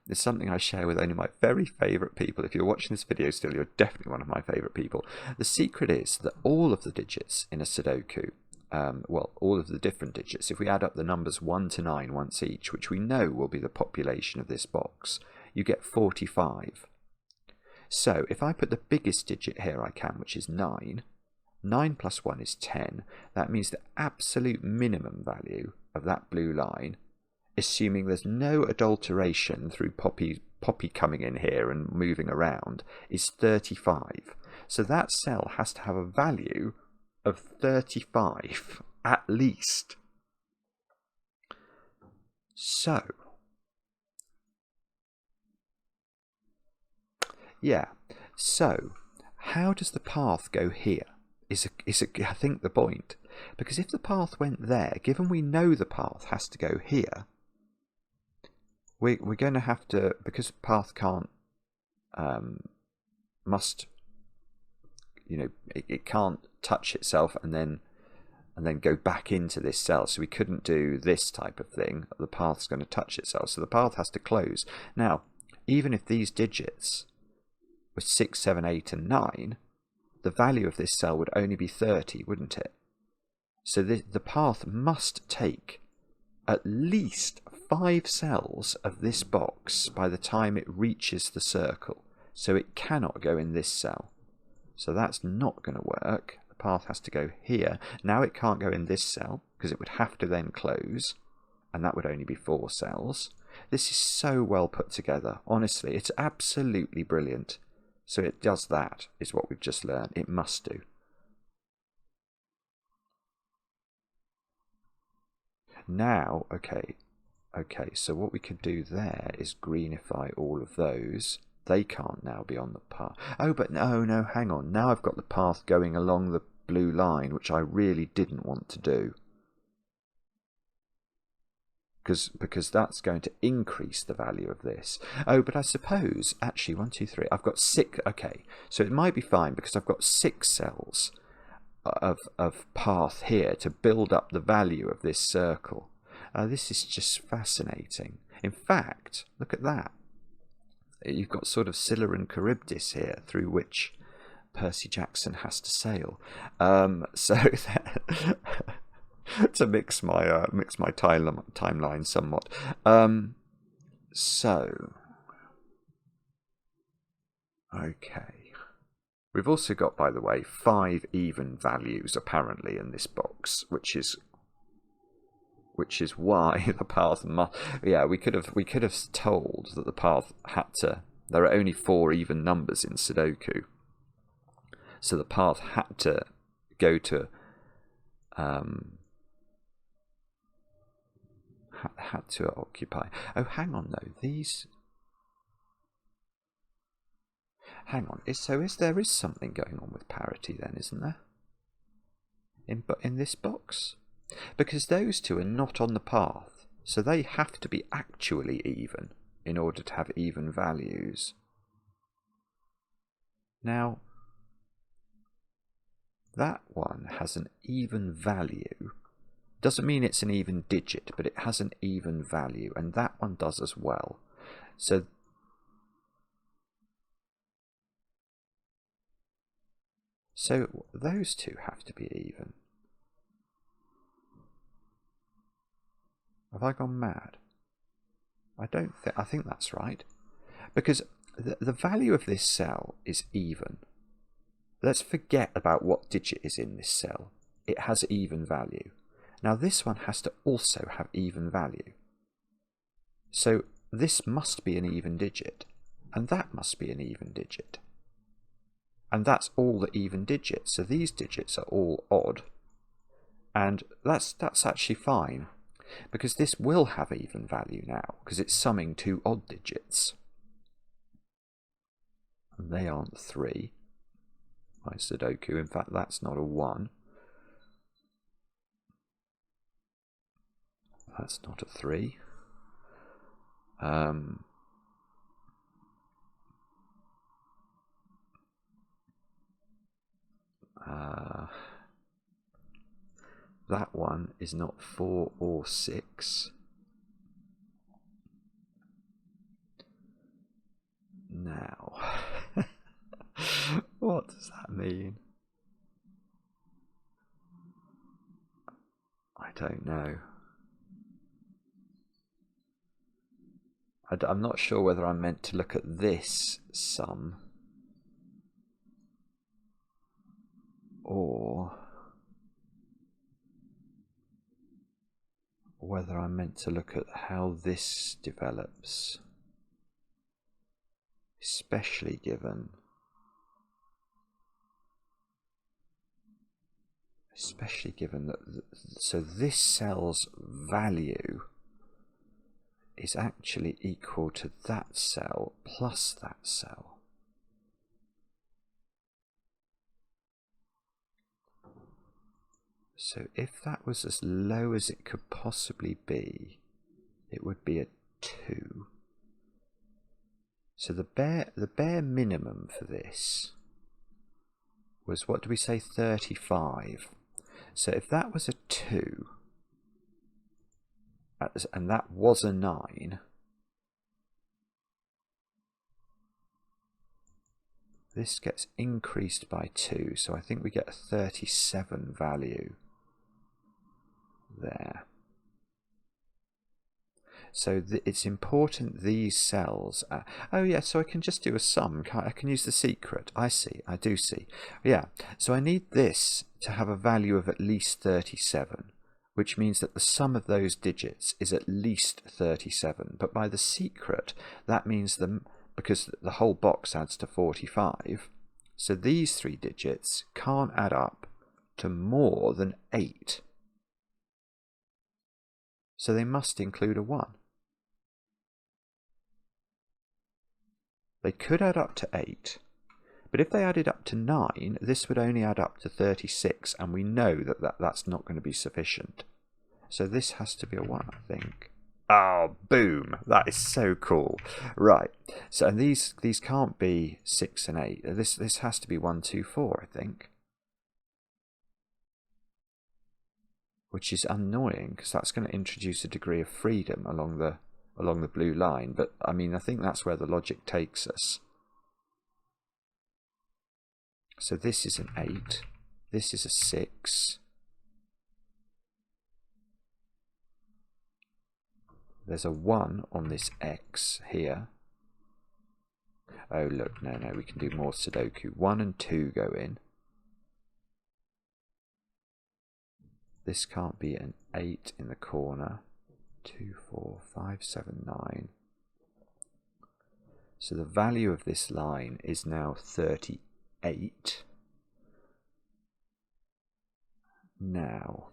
It's something I share with only my very favourite people. If you're watching this video still, you're definitely one of my favourite people. The secret is that all of the digits in a Sudoku, well, all of the different digits, if we add up the numbers 1 to 9 once each, which we know will be the population of this box, you get 45. So if I put the biggest digit here I can, which is 9, 9 plus 1 is 10. That means the absolute minimum value of that blue line, assuming there's no adulteration through Poppy coming in here and moving around, is 35. So that cell has to have a value of 35 at least. So, yeah. So, how does the path go here? Is I think the point, because if the path went there, given we know the path has to go here, we're going to have to, because the path can't it can't touch itself and then go back into this cell, so we couldn't do this type of thing. The path's going to touch itself, so the path has to close. Now, even if these digits were 6, 7, 8 and 9, the value of this cell would only be 30, wouldn't it? So the path must take at least 5 cells of this box by the time it reaches the circle. So it cannot go in this cell. So that's not going to work. The path has to go here. Now it can't go in this cell, because it would have to then close, and that would only be 4 cells. This is so well put together. Honestly, it's absolutely brilliant. So it does that, is what we've just learned. It must do. Now, okay, so what we could do there is greenify all of those. They can't now be on the path. Oh, but no, hang on. Now I've got the path going along the blue line, which I really didn't want to do. Because that's going to increase the value of this. Oh, but I suppose, actually, 1, 2, 3, I've got 6, okay, so it might be fine, because I've got 6 cells of path here to build up the value of this circle. This is just fascinating. In fact, look at that. You've got sort of Scylla and Charybdis here, through which Percy Jackson has to sail. So to mix my timeline somewhat. So okay, we've also got, by the way, 5 even values apparently in this box, which is why the path must. Yeah, we could have told that the path had to. There are only 4 even numbers in Sudoku. So the path had to go to had to occupy. Oh, hang on though. These. Hang on. There is something going on with parity then, isn't there? In this box, because those two are not on the path, so they have to be actually even in order to have even values. Now, that one has an even value. Doesn't mean it's an even digit, but it has an even value, and that one does as well. So those two have to be even. Have I gone mad? I think that's right. Because the value of this cell is even. Let's forget about what digit is in this cell. It has even value. Now this one has to also have even value. So this must be an even digit, and that must be an even digit. And that's all the even digits. So these digits are all odd. And that's actually fine, because this will have even value now, because it's summing two odd digits. And they aren't 3. My Sudoku, in fact, that's not a 1. That's not a 3. That one is not 4 or 6. Now, what does that mean? I don't know. I'm not sure whether I'm meant to look at this sum or whether I'm meant to look at how this develops, especially given that so this cell's value is actually equal to that cell plus that cell. So if that was as low as it could possibly be, it would be a 2. So the bare minimum for this was, what do we say, 35. So if that was a 2, and that was a 9, this gets increased by 2, so I think we get a 37 value there. So it's important these cells are, oh yeah, so I can just do a sum. I can use the secret. I do see. Yeah, so I need this to have a value of at least 37, which means that the sum of those digits is at least 37. But by the secret, that means because the whole box adds to 45, so these 3 digits can't add up to more than 8. So they must include a 1. They could add up to 8, but if they added up to 9, this would only add up to 36, and we know that that's not going to be sufficient. So this has to be a 1, I think. Oh, boom! That is so cool. Right. So and these can't be 6 and 8. This has to be 1, 2, 4, I think. Which is annoying, because that's going to introduce a degree of freedom along the blue line, but I mean, I think that's where the logic takes us. So this is an 8, this is a 6, there's a 1 on this X here. Oh look, no, we can do more Sudoku. 1 and 2 go in. This can't be an 8 in the corner. 2, 4, 5, 7, 9. So the value of this line is now 38. Now,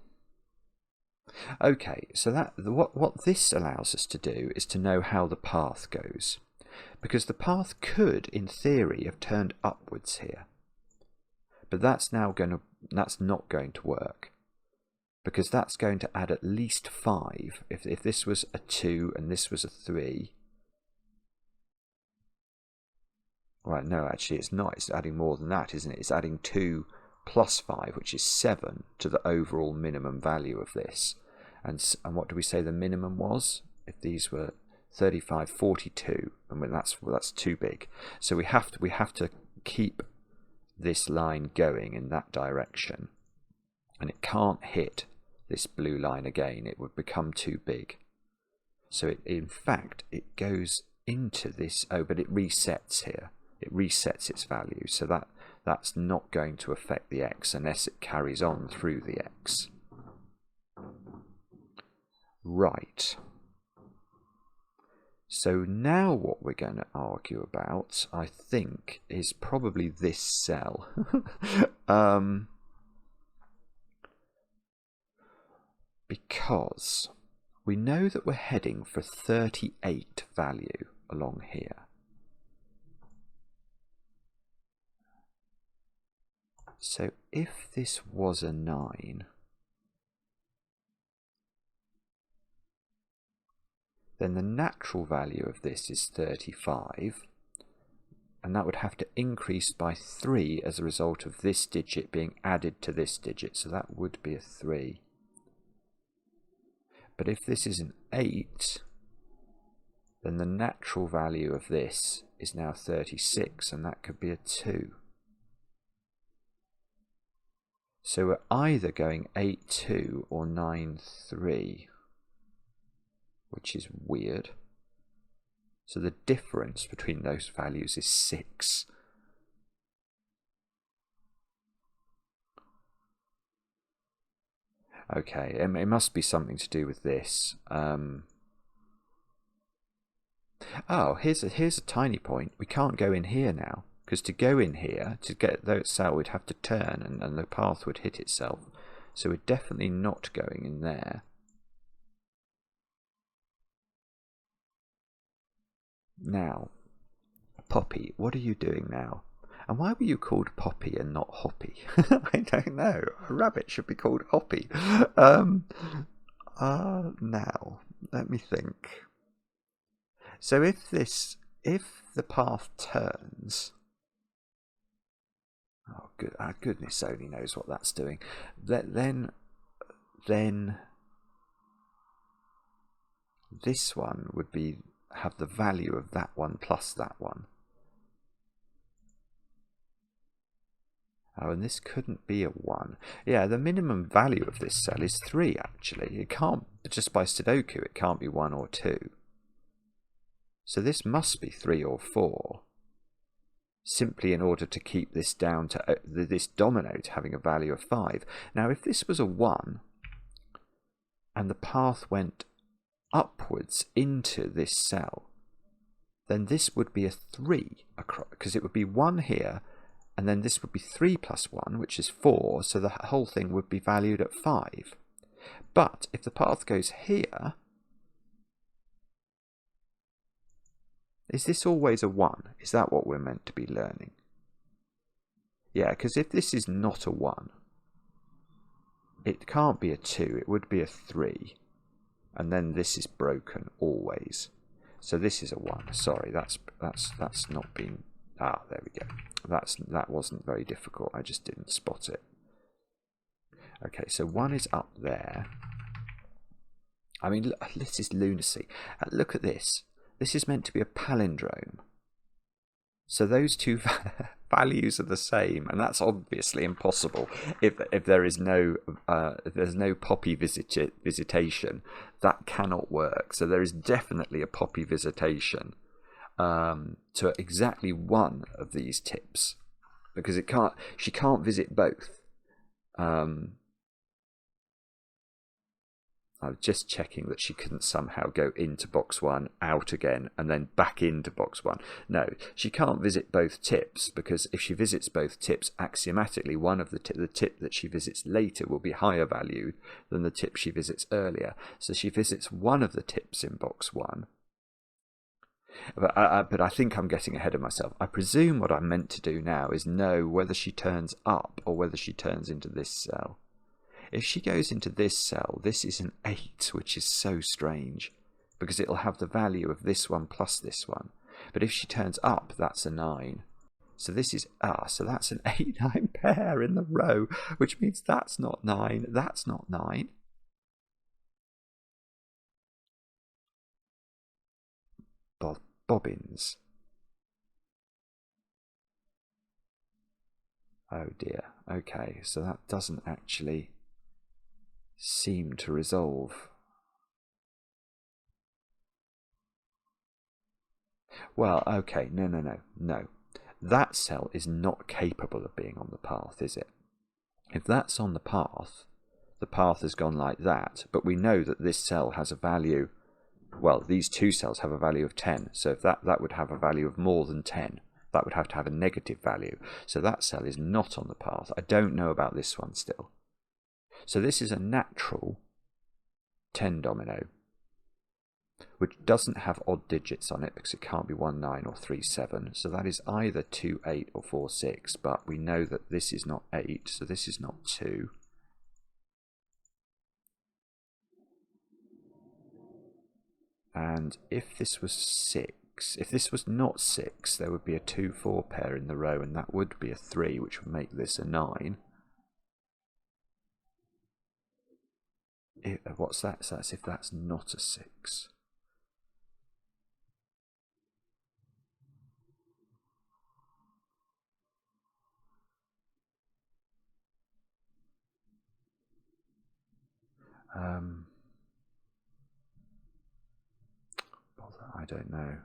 okay, so that what this allows us to do is to know how the path goes, because the path could, in theory, have turned upwards here, but that's not going to work, because that's going to add at least 5. If this was a 2 and this was a 3, right? No, actually, it's not. It's adding more than that, isn't it? It's adding 2 plus 5, which is 7, to the overall minimum value of this. And what do we say the minimum was? If these were 35, 42, and that's too big. So we have to keep this line going in that direction, and it can't hit this blue line again. It would become too big. So in fact it goes into this. Oh, but it resets here. It resets its value, so that's not going to affect the x unless it carries on through the x. Right. So now what we're going to argue about, I think, is probably this cell. Because we know that we're heading for 38 value along here. So if this was a 9, then the natural value of this is 35, and that would have to increase by 3 as a result of this digit being added to this digit, so that would be a 3. But if this is an 8, then the natural value of this is now 36, and that could be a 2. So we're either going 8-2 or 9-3, which is weird. So the difference between those values is 6. Okay, it must be something to do with this. Oh, here's a tiny point. We can't go in here now, because to go in here, to get that cell, we'd have to turn, and the path would hit itself. So we're definitely not going in there. Now, Poppy, what are you doing now? And why were you called Poppy and not Hoppy? I don't know. A rabbit should be called Hoppy. Now, let me think. So if the path turns, oh good, goodness only knows what that's doing. Then this one would have the value of that one plus that one. Oh, and this couldn't be a 1. Yeah, the minimum value of this cell is 3, actually. It can't, just by Sudoku, it can't be 1 or 2. So this must be 3 or 4, simply in order to keep this down to this domino to having a value of 5. Now, if this was a 1, and the path went upwards into this cell, then this would be a 3 across, because it would be 1 here, and then this would be 3 plus 1, which is 4, so the whole thing would be valued at 5. But if the path goes here, is this always a 1? Is that what we're meant to be learning? Yeah, because if this is not a 1, it can't be a 2, it would be a 3. And then this is broken always. So this is a 1. Sorry, that's not been... Ah, there we go. That wasn't very difficult. I just didn't spot it. Okay, so 1 is up there. I mean, this is lunacy. Look at this. This is meant to be a palindrome. So those two values are the same, and that's obviously impossible. If there's no Poppy visitation, that cannot work. So there is definitely a Poppy visitation to exactly one of these tips, because she can't visit both. I was just checking that she couldn't somehow go into box 1, out again, and then back into box 1. No, she can't visit both tips, because if she visits both tips, axiomatically, one of the tip that she visits later will be higher value than the tip she visits earlier. So she visits one of the tips in box 1. But I think I'm getting ahead of myself. I presume what I'm meant to do now is know whether she turns up or whether she turns into this cell. If she goes into this cell, this is an 8, which is so strange, because it'll have the value of this one plus this one. But if she turns up, that's a 9. So this is, so that's an 8-9 pair in the row, which means that's not 9, that's not 9. Bobbins. Oh dear. Okay, so that doesn't actually seem to resolve. Well, okay, no. That cell is not capable of being on the path, is it? If that's on the path has gone like that, but we know that this cell has a value, well, these two cells have a value of 10, so if that would have a value of more than 10, that would have to have a negative value. So that cell is not on the path. I don't know about this one still. So this is a natural 10 domino, which doesn't have odd digits on it because it can't be 1, 9 or 3, 7. So that is either 2, 8 or 4, 6, but we know that this is not 8, so this is not 2. And if this was 6, if this was not 6, there would be a 2, 4 pair in the row, and that would be a 3, which would make this a 9. What's that? So that's if that's not a 6. I don't know.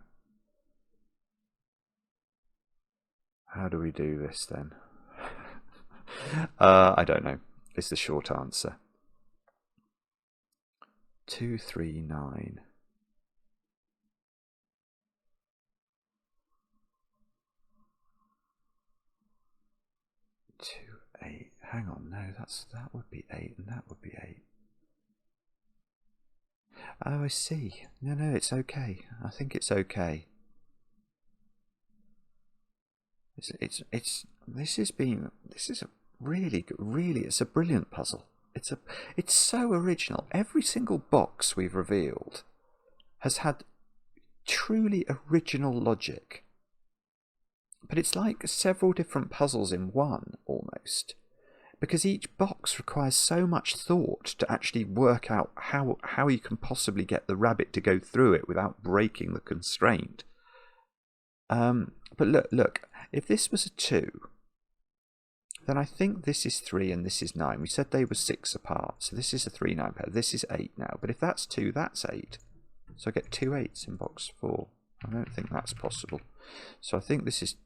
How do we do this then? I don't know. It's the short answer. 2, 3, 9. 2, 8. Hang on, no, that would be 8, and that would be 8. Oh, I see. No, it's okay. I think it's okay. This is a really, it's a brilliant puzzle. It's so original. Every single box we've revealed has had truly original logic. But it's like several different puzzles in one, almost. Because each box requires so much thought to actually work out how you can possibly get the rabbit to go through it without breaking the constraint. But look, if this was a 2, then I think this is 3 and this is 9. We said they were 6 apart, so this is a 3, 9 pair. This is 8 now, but if that's 2, that's 8. So I get 2 8s in box 4. I don't think that's possible. So I think this is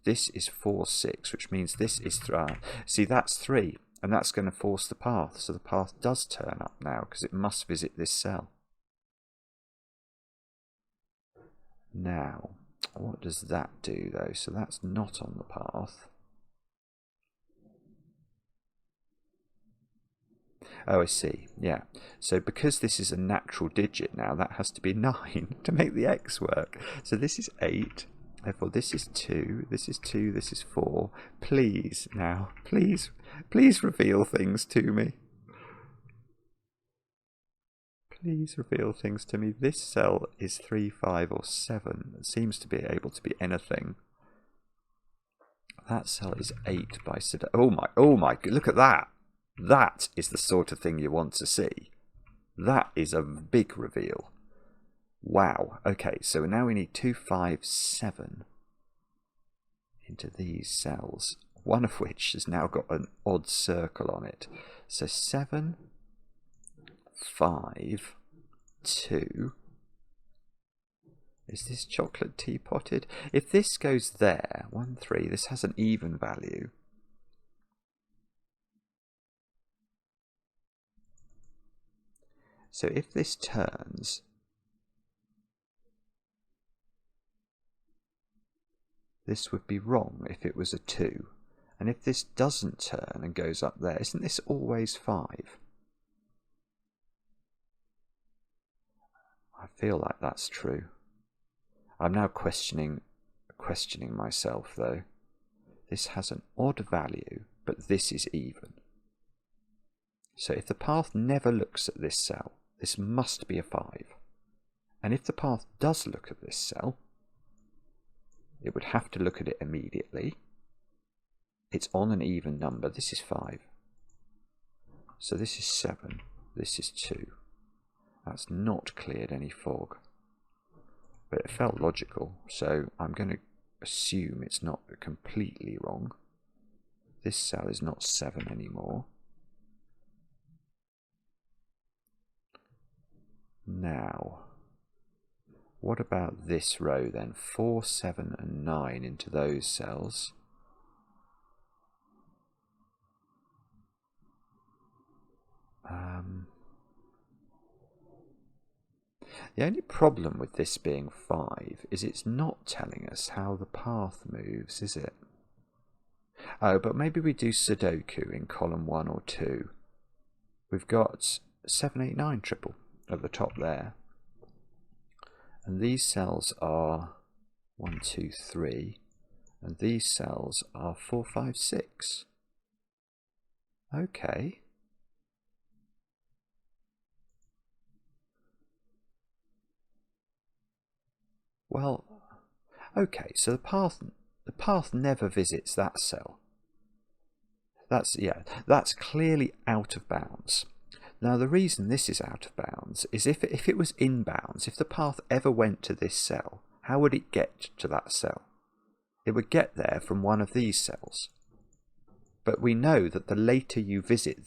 4, 6, which means this is 3. See, that's 3. And that's going to force the path, so the path does turn up now, because it must visit this cell. Now, what does that do, though? So that's not on the path. Oh, I see, yeah. So because this is a natural digit now, that has to be 9 to make the x work. So this is 8. Therefore, this is 2, this is 2, this is 4. Please, now, please reveal things to me. Please reveal things to me. This cell is 3, 5, or 7. It seems to be able to be anything. That cell is 8 by Sudoku. Oh my, look at that. That is the sort of thing you want to see. That is a big reveal. Wow. Okay, so now we need 2, 5, 7 into these cells, one of which has now got an odd circle on it. So 7, 5, 2. Is this chocolate teapotted? If this goes there, 1, 3, this has an even value. So if this turns, this would be wrong if it was a 2. And if this doesn't turn and goes up there, isn't this always 5? I feel like that's true. I'm now questioning myself though. This has an odd value, but this is even. So if the path never looks at this cell, this must be a 5. And if the path does look at this cell, it would have to look at it immediately. It's on an even number. This is 5. So this is 7. This is 2. That's not cleared any fog. But it felt logical, so I'm going to assume it's not completely wrong. This cell is not 7 anymore. Now, what about this row then? 4, 7 and 9 into those cells. The only problem with this being 5 is it's not telling us how the path moves, is it? Oh, but maybe we do Sudoku in column 1 or 2. We've got 7, 8, 9 triple at the top there. And these cells are 1, 2, 3. And these cells are 4, 5, 6. Okay. Well, okay, so the path never visits that cell. That's clearly out of bounds. Now the reason this is out of bounds is if it was in bounds, if the path ever went to this cell, how would it get to that cell? It would get there from one of these cells. But we know that the later you visit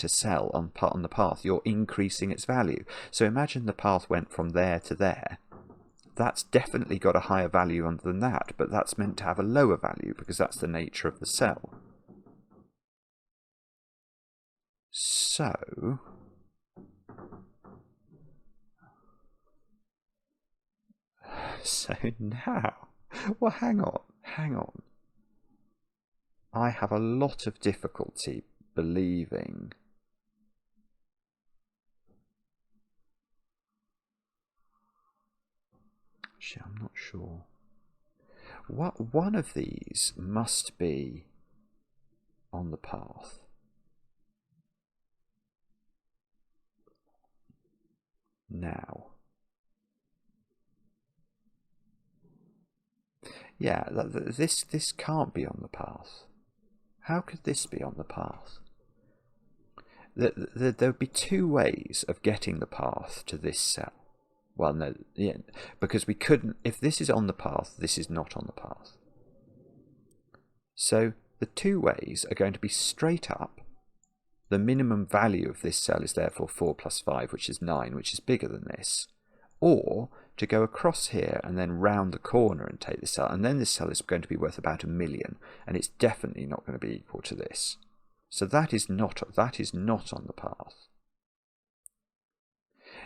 a cell on the path, you're increasing its value. So imagine the path went from there to there. That's definitely got a higher value than that, but that's meant to have a lower value because that's the nature of the cell. So now, well, hang on. I have a lot of difficulty believing actually, I'm not sure. One of these must be on the path. Now, yeah, this can't be on the path. How could this be on the path? There would be 2 ways of getting the path to this cell. Well, no, yeah, because we couldn't. If this is on the path, this is not on the path. So the 2 ways are going to be straight up. The minimum value of this cell is therefore 4 plus 5, which is 9, which is bigger than this. Or to go across here and then round the corner and take this cell, and then this cell is going to be worth about 1 million, and it's definitely not going to be equal to this. So that is not on the path.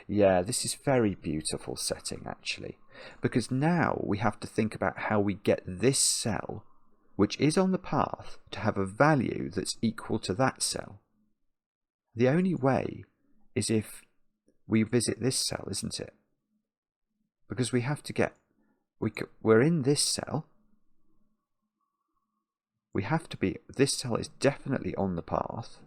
Yeah, this is very beautiful setting actually, because now we have to think about how we get this cell, which is on the path, to have a value that's equal to that cell. The only way is if we visit this cell, isn't it? Because we have to get, we're in this cell. We have to be, this cell is definitely on the path.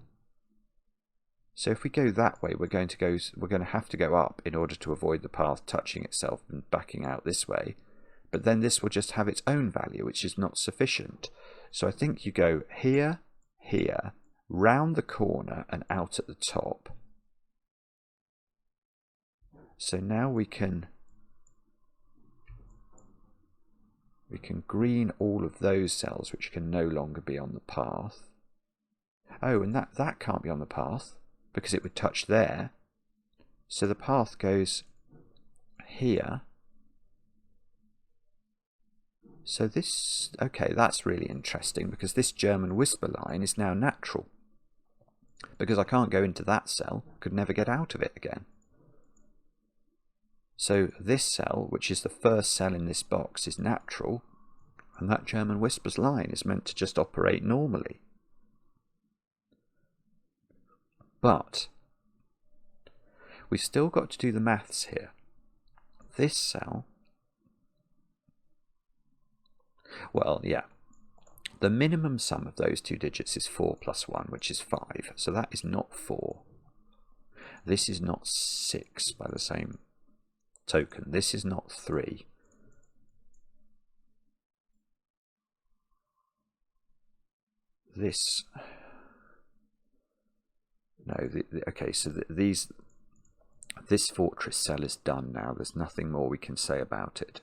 So if we go that way, we're going to have to go up in order to avoid the path touching itself and backing out this way. But then this will just have its own value, which is not sufficient. So I think you go here, here, round the corner and out at the top. So now we can green all of those cells which can no longer be on the path. Oh, and that can't be on the path because it would touch there. So the path goes here. So this, okay, that's really interesting because this German whisper line is now natural. because I can't go into that cell, could never get out of it again. So this cell, which is the first cell in this box, is natural, and that German whispers line is meant to just operate normally. But we've still got to do the maths here. This cell, well, yeah, the minimum sum of those two digits is 4 plus 1, which is 5. So that is not 4. This is not 6 by the same token. This is not 3. This... No, okay, so this fortress cell is done now. There's nothing more we can say about it.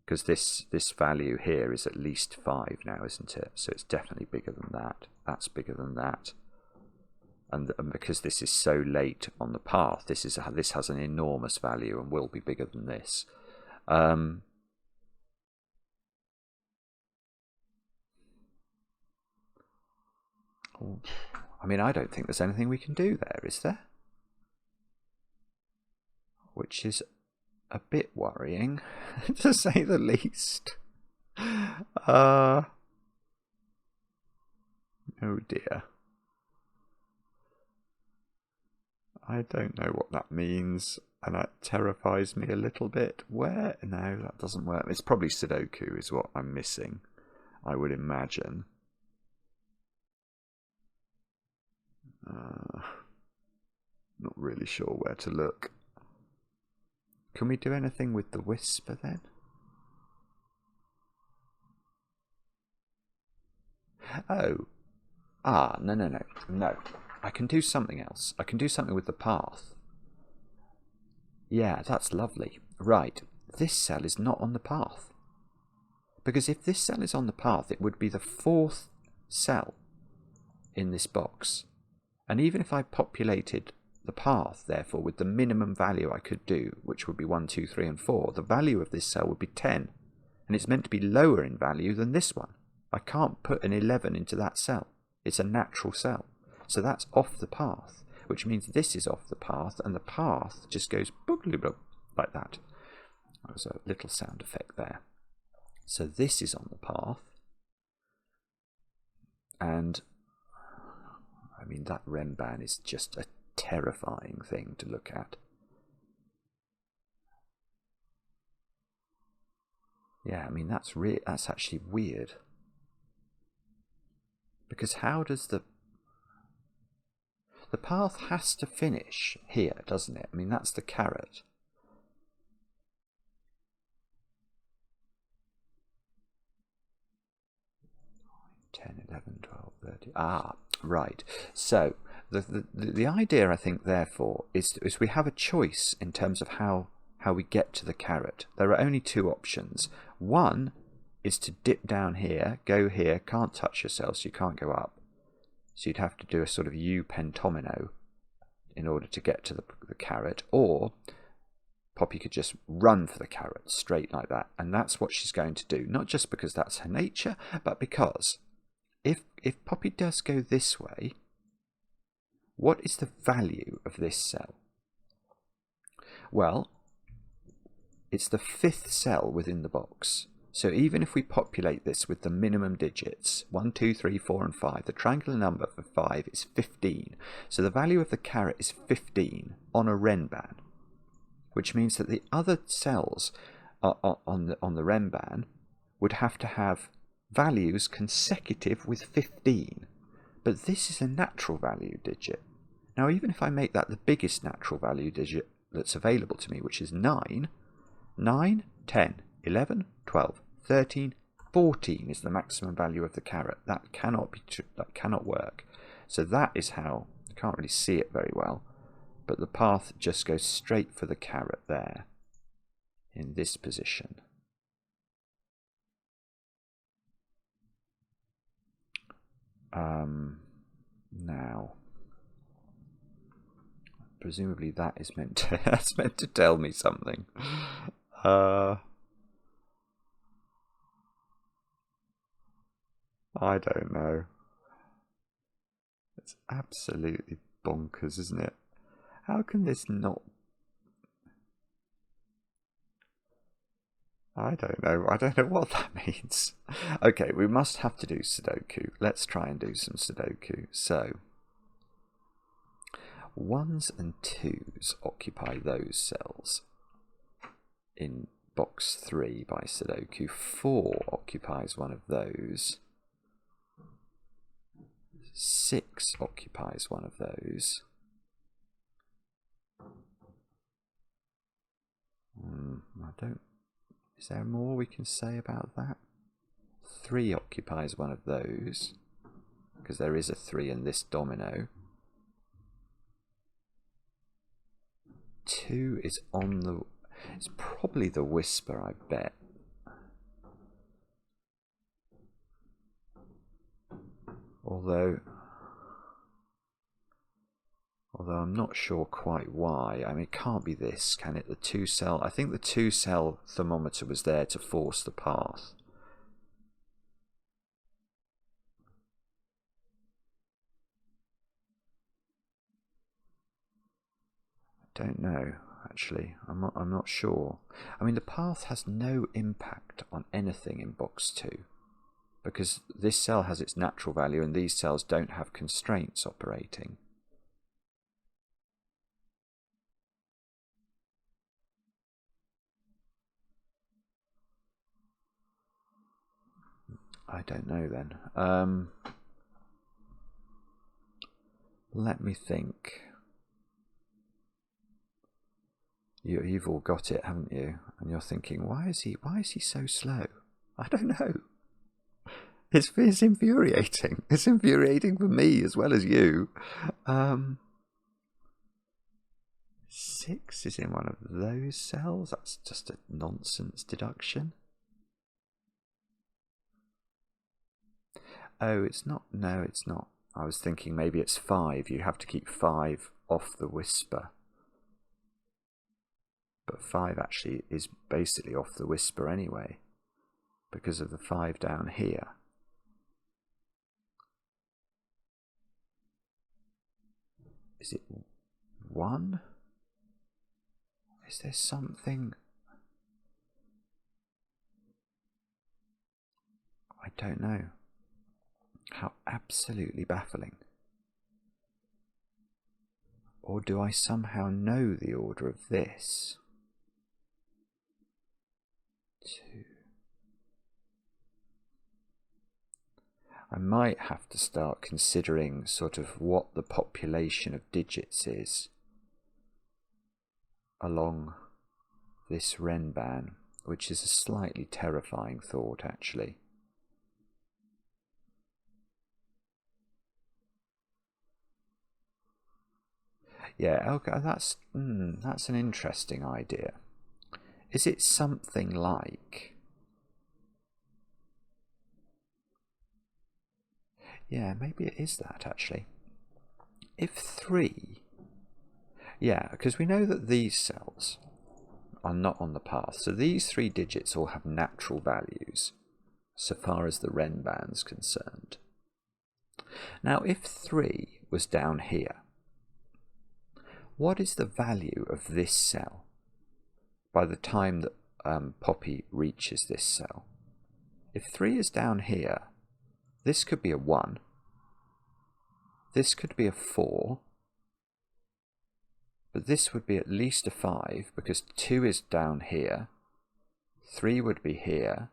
Because this value here is at least 5 now, isn't it? So it's definitely bigger than that. That's bigger than that. And because this is so late on the path, this has an enormous value and will be bigger than this. I mean, I don't think there's anything we can do there, is there? Which is a bit worrying, to say the least. Oh dear. I don't know what that means, and that terrifies me a little bit. Where? No, that doesn't work. It's probably Sudoku is what I'm missing, I would imagine. Not really sure where to look. Can we do anything with the whisper then? Oh. No. I can do something else. I can do something with the path. Yeah, that's lovely. Right. This cell is not on the path. Because if this cell is on the path, it would be the 4th cell in this box. And even if I populated the path, therefore, with the minimum value I could do, which would be 1, 2, 3, and 4, the value of this cell would be 10. And it's meant to be lower in value than this one. I can't put an 11 into that cell. It's a natural cell. So that's off the path, which means this is off the path, and the path just goes boop like that. That was a little sound effect there. So this is on the path. And, I mean, that Remban is just a terrifying thing to look at. Yeah, I mean, that's actually weird. Because how does the path has to finish here, doesn't it? I mean, that's the carrot. (10, 11, 12, 13). Ah, right. So the idea, I think, therefore, is we have a choice in terms of how we get to the carrot. There are only two options. One is to dip down here, go here, can't touch yourself, so you can't go up. So you'd have to do a sort of U pentomino in order to get to the carrot. Or Poppy could just run for the carrot straight like that. And that's what she's going to do. Not just because that's her nature, but because if Poppy does go this way, what is the value of this cell? Well, it's the 5th cell within the box. So even if we populate this with the minimum digits, 1, 2, 3, 4, and 5, the triangular number for 5 is 15. So the value of the carrot is 15 on a Renban, which means that the other cells on the Renban would have to have values consecutive with 15. But this is a natural value digit. Now, even if I make that the biggest natural value digit that's available to me, which is 9, 10, 11, 12, 13, 14 is the maximum value of the carrot. That cannot be true. That cannot work. So that is how, I can't really see it very well, but the path just goes straight for the carrot there in this position. Now, presumably that is meant to, that's meant to tell me something. I don't know. It's absolutely bonkers, isn't it? How can this not... I don't know. I don't know what that means. Okay, we must have to do Sudoku. Let's try and do some Sudoku. So, 1s and 2s occupy those cells in box 3 by Sudoku. 4 occupies one of those. 6 occupies one of those. I don't... Is there more we can say about that? 3 occupies one of those, because there is a 3 in this domino. 2 is on the... It's probably the Whisper, I bet. Although I'm not sure quite why. I mean, it can't be this, can it? The 2-cell... I think the 2-cell thermometer was there to force the path. I don't know, actually. I'm not sure. I mean, the path has no impact on anything in box 2, because this cell has its natural value and these cells don't have constraints operating. I don't know then. Let me think. You've all got it, haven't you? And you're thinking, why is he so slow? I don't know. It's infuriating. It's infuriating for me as well as you. 6 is in one of those cells. That's just a nonsense deduction. Oh, it's not. No, it's not. I was thinking maybe it's 5. You have to keep 5 off the Whisper. But 5 actually is basically off the Whisper anyway, because of the 5 down here. Is it 1? Is there something? I don't know. How absolutely baffling. Or do I somehow know the order of this? 2. I might have to start considering sort of what the population of digits is along this Renban, which is a slightly terrifying thought, actually. Yeah, okay, that's an interesting idea. Is it something like... Yeah, maybe it is that, actually. If 3... Yeah, because we know that these cells are not on the path. So these 3 digits all have natural values, so far as the Renban's concerned. Now, if 3 was down here, what is the value of this cell by the time that Poppy reaches this cell? If 3 is down here, this could be a 1. This could be a 4. But this would be at least a 5, because 2 is down here. 3 would be here.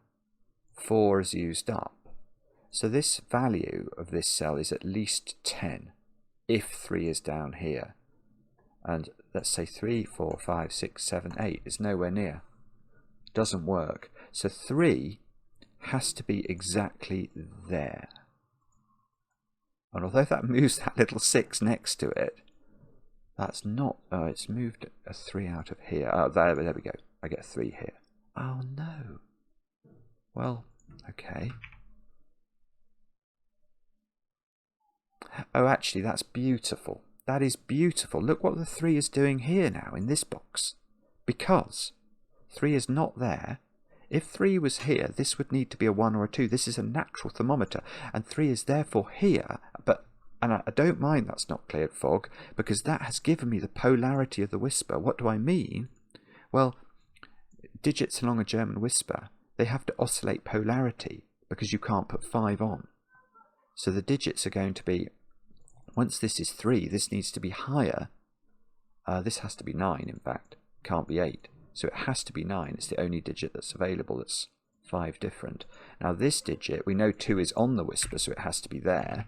4 is used up. So this value of this cell is at least 10, if 3 is down here. And let's say 3, 4, 5, 6, 7, 8 is nowhere near. Doesn't work. So 3 has to be exactly there. And although that moves that little 6 next to it, that's not... Oh, it's moved a 3 out of here. Oh, there we go. I get a 3 here. Oh, no. Well, okay. Oh, actually, that's beautiful. That is beautiful. Look what the 3 is doing here now in this box. Because 3 is not there. If 3 was here, this would need to be a 1 or a 2. This is a natural thermometer. And 3 is therefore here, but And I don't mind that's not cleared fog, because that has given me the polarity of the whisper. What do I mean? Well, digits along a German whisper, they have to oscillate polarity, because you can't put 5 on. So the digits are going to be, once this is 3, this needs to be higher. This has to be 9, in fact. Can't be 8. So it has to be 9. It's the only digit that's available that's 5 different. Now this digit, we know 2 is on the whisper, so it has to be there.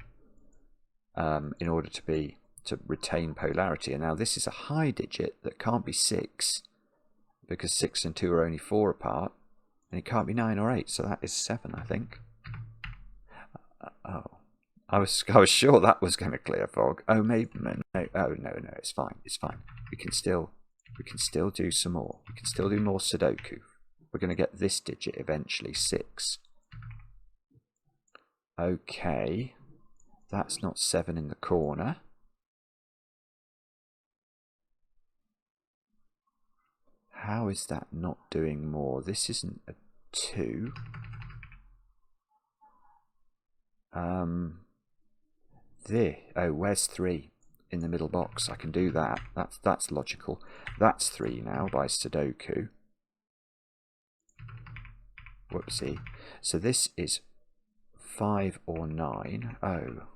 In order to retain polarity. And now this is a high digit that can't be 6, because 6 and 2 are only 4 apart, and it can't be 9 or 8, so that is 7, I think. Oh, I was sure that was going to clear fog. Oh, maybe no. Oh no, it's fine. It's fine. We can still do some more. We can still do more Sudoku. We're going to get this digit eventually, 6. Okay. That's not 7 in the corner. How is that not doing more? This isn't a 2. Where's 3? In the middle box. I can do that. That's logical. That's 3 now by Sudoku. Whoopsie. So this is 5 or 9. Oh.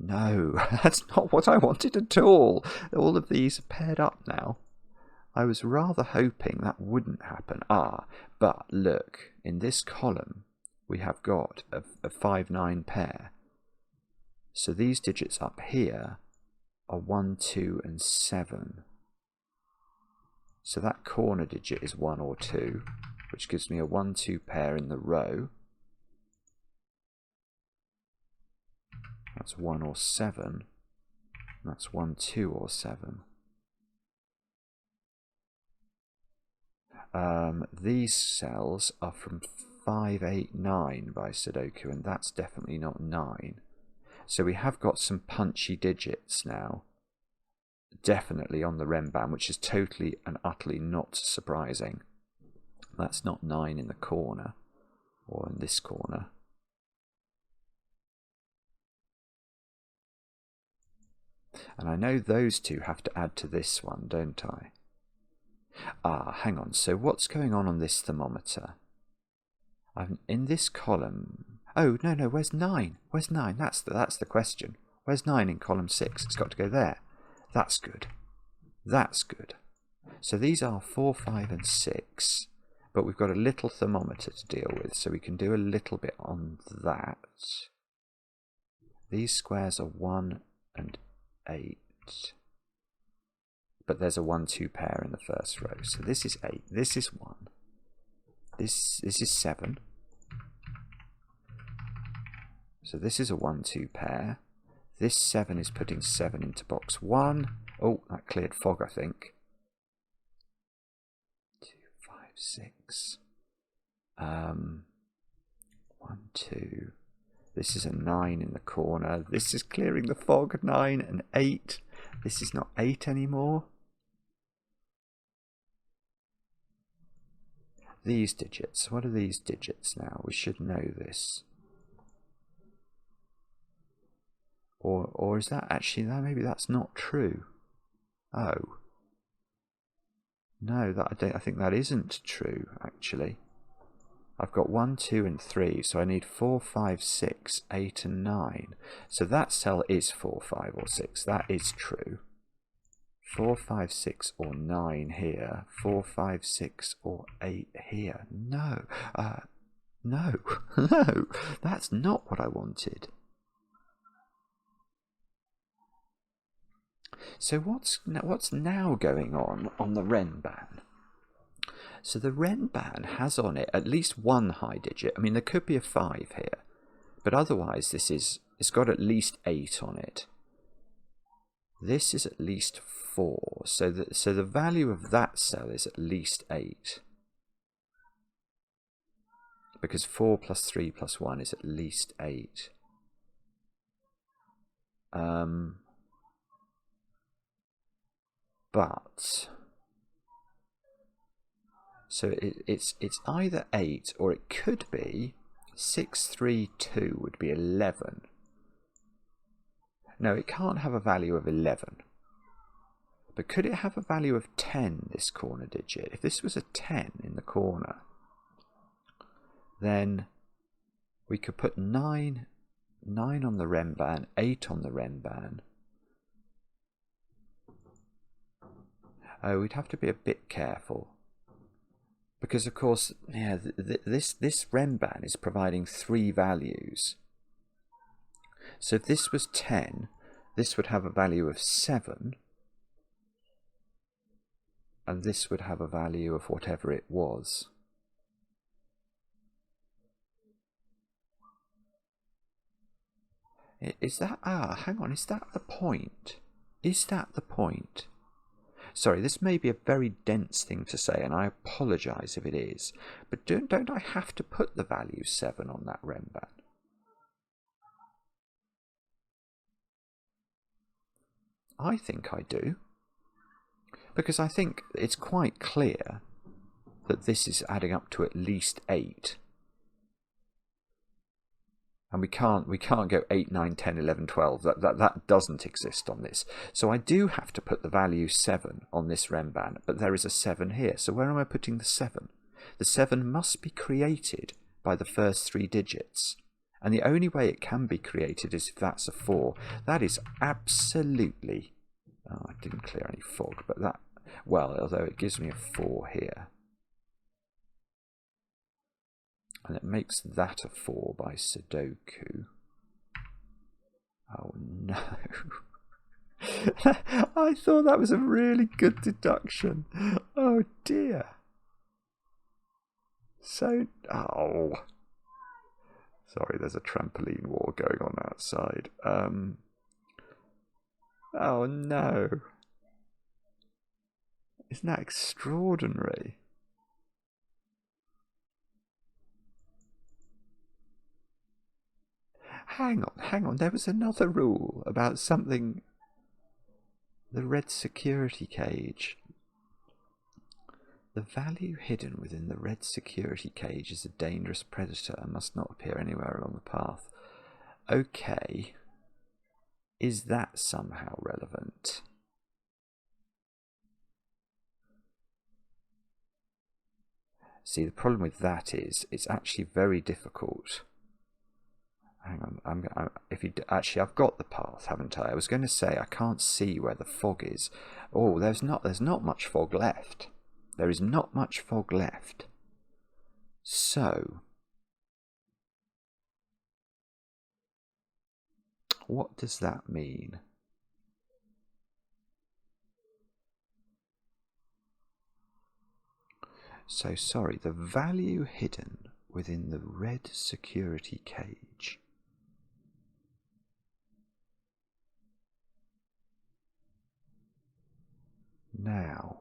No, that's not what I wanted at all. All of these are paired up now. I was rather hoping that wouldn't happen. But look, in this column we have got a 5-9 pair. So these digits up here are 1, 2 and 7. So that corner digit is 1 or 2, which gives me a 1-2 pair in the row. That's 1 or 7. That's 1, 2 or 7. These cells are from 5, 8, 9 by Sudoku, and that's definitely not 9. So we have got some punchy digits now. Definitely on the Renban, which is totally and utterly not surprising. That's not 9 in the corner, or in this corner. And I know those two have to add to this one, don't I? Hang on. So what's going on this thermometer? I'm in this column. Oh, no, where's 9? Where's 9? That's the question. Where's 9 in column 6? It's got to go there. That's good. That's good. So these are 4, 5 and 6. But we've got a little thermometer to deal with, so we can do a little bit on that. These squares are 1 and 8. But there's a 1, 2 pair in the first row. So this is 8. This is 1. This is 7. So this is a 1, 2 pair. This 7 is putting 7 into box 1. Oh, that cleared fog, I think. 2, 5, 6. 1, 2. This is a 9 in the corner. This is clearing the fog. 9 and 8. This is not 8 anymore. These digits. What are these digits now? We should know this. Or is that actually, no, maybe that's not true. Oh. No, I think that isn't true, actually. I've got 1, 2 and 3, so I need 4, 5, 6, 8 and 9. So that cell is 4, 5 or 6. That is true. 4, 5, 6 or 9 here. 4, 5, 6 or 8 here. No. No. No. That's not what I wanted. So what's now going on the Renban? So the Renban has on it at least one high digit. I mean, there could be a 5 here, but otherwise it's got at least 8 on it. This is at least 4, so the value of that cell is at least 8. Because 4 plus 3 plus 1 is at least 8. But so it's either 8 or it could be 6, 3, 2 would be 11. No, it can't have a value of 11. But could it have a value of 10, this corner digit? If this was a 10 in the corner, then we could put 9 on the Renban, 8 on the Renban. Oh, we'd have to be a bit careful. Because, of course, yeah, this Renban is providing 3 values. So if this was 10, this would have a value of 7. And this would have a value of whatever it was. Is that... hang on, is that the point? Is that the point? Sorry, this may be a very dense thing to say, and I apologise if it is. But don't I have to put the value 7 on that Renban? I think I do. Because I think it's quite clear that this is adding up to at least 8. And we can't go 8, 9, 10, 11, 12. That doesn't exist on this. So I do have to put the value 7 on this Renban, but there is a 7 here. So where am I putting the 7? The 7 must be created by the first 3 digits. And the only way it can be created is if that's a 4. That is absolutely... Oh, I didn't clear any fog, but that... Well, although it gives me a 4 here. And it makes that a 4 by Sudoku. Oh no. I thought that was a really good deduction. Oh dear. So, oh. Sorry, there's a trampoline war going on outside. Oh no. Isn't that extraordinary? Hang on, there was another rule about something... The red security cage. The value hidden within the red security cage is a dangerous predator and must not appear anywhere along the path. Okay. Is that somehow relevant? See, the problem with that is it's actually very difficult. Hang on, actually I've got the path, haven't I? I was going to say I can't see where the fog is. Oh, there's not much fog left. There is not much fog left. So, what does that mean? So, sorry, the value hidden within the red security cage. Now,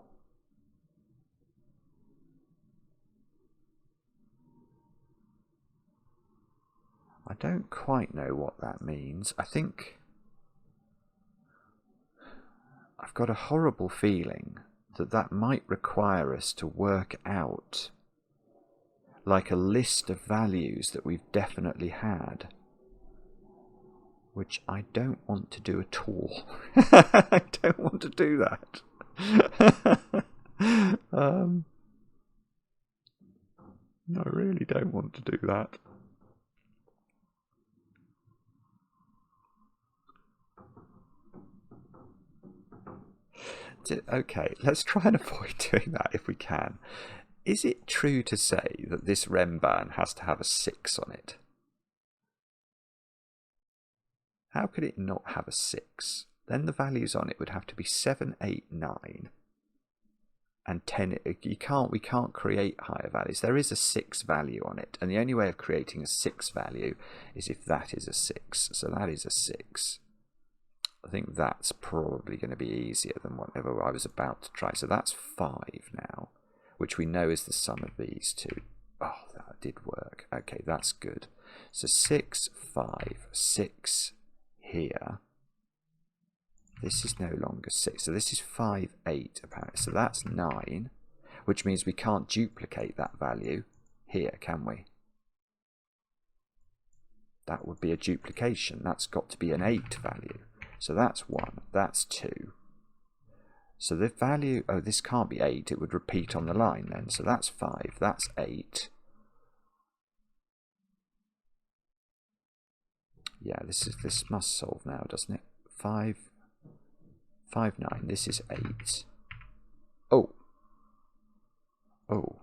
I don't quite know what that means. I think I've got a horrible feeling that might require us to work out like a list of values that we've definitely had, which I don't want to do at all. I don't want to do that. No, I really don't want to do that. Okay, let's try and avoid doing that if we can. Is it true to say that this Renban has to have a 6 on it? How could it not have a 6? Then the values on it would have to be 7, 8, 9, and 10. We can't create higher values. There is a 6 value on it, and the only way of creating a 6 value is if that is a 6. So that is a 6. I think that's probably going to be easier than whatever I was about to try. So that's 5 now, which we know is the sum of these two. Oh, that did work. Okay, that's good. So 6, 5, 6 here. This is no longer 6. So this is 5, 8 apparently. So that's 9, which means we can't duplicate that value here, can we? That would be a duplication. That's got to be an 8 value. So that's 1, that's 2. So the value, oh, this can't be 8, it would repeat on the line then. So that's 5, that's 8. Yeah, this must solve now, doesn't it? 5, 5, 9, this is 8. Oh. Oh.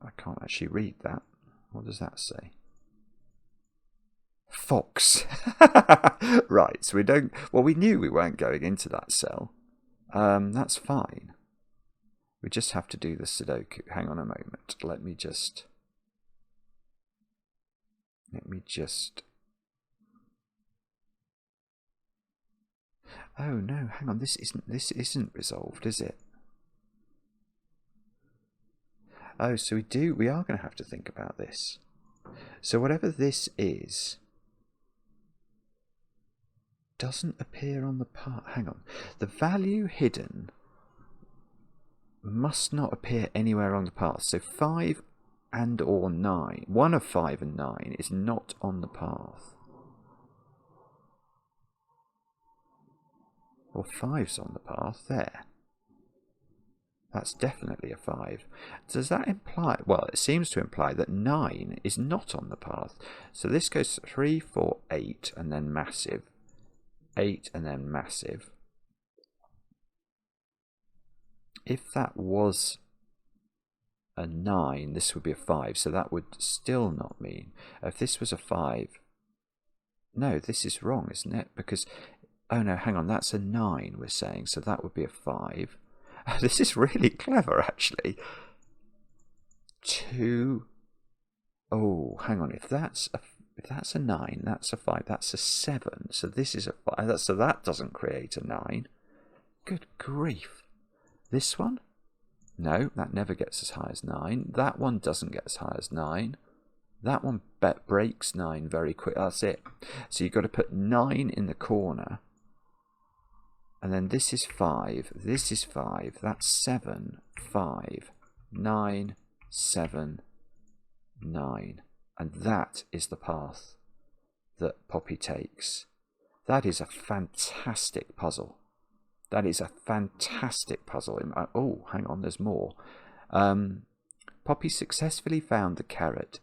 I can't actually read that. What does that say? Fox. Right, so we don't, well, we knew we weren't going into that cell. That's fine. We just have to do the Sudoku. Hang on a moment. Let me just. Oh no, hang on. This isn't resolved, is it? Oh, so we are going to have to think about this. So whatever this is doesn't appear on the part. Hang on. The value hidden must not appear anywhere on the path. So 5 and or 9. One of 5 and 9 is not on the path. Well, 5's on the path there. That's definitely a 5. Does that imply... Well, it seems to imply that 9 is not on the path. So this goes 3, 4, 8, and then massive. 8 and then massive. If that was a 9, this would be a 5. So that would still not mean... If this was a 5... No, this is wrong, isn't it? Because... Oh no, hang on, that's a 9 we're saying. So that would be a 5. This is really clever, actually. 2. Oh, hang on. If that's a 9, that's a 5. That's a 7. So this is a 5. So that doesn't create a 9. Good grief. This one? No, that never gets as high as 9. That one doesn't get as high as 9. That one breaks 9 very quick. That's it. So you've got to put 9 in the corner. And then this is 5, this is 5, that's 7, 5, 9, 7, 9. And that is the path that Poppy takes. That is a fantastic puzzle. That is a fantastic puzzle. Oh, hang on, there's more. Poppy successfully found the carrot,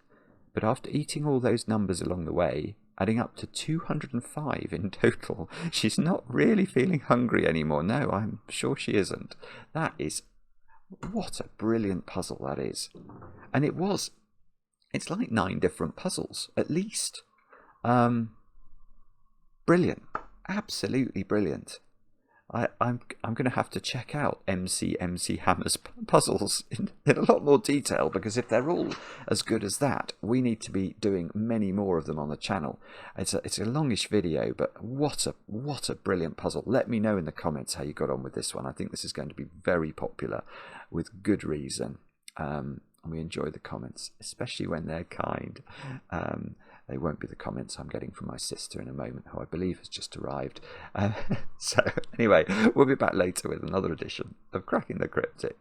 but after eating all those numbers along the way, adding up to 205 in total, she's not really feeling hungry anymore. No, I'm sure she isn't. That is... What a brilliant puzzle that is. And it's like 9 different puzzles, at least. Brilliant. Absolutely brilliant. I'm going to have to check out MCMCHammer's puzzles in a lot more detail, because if they're all as good as that, we need to be doing many more of them on the channel. It's a longish video, but what a brilliant puzzle. Let me know in the comments how you got on with this one. I think this is going to be very popular with good reason. And we enjoy the comments, especially when they're kind. They won't be the comments I'm getting from my sister in a moment, who I believe has just arrived. So anyway, we'll be back later with another edition of Cracking the Cryptic.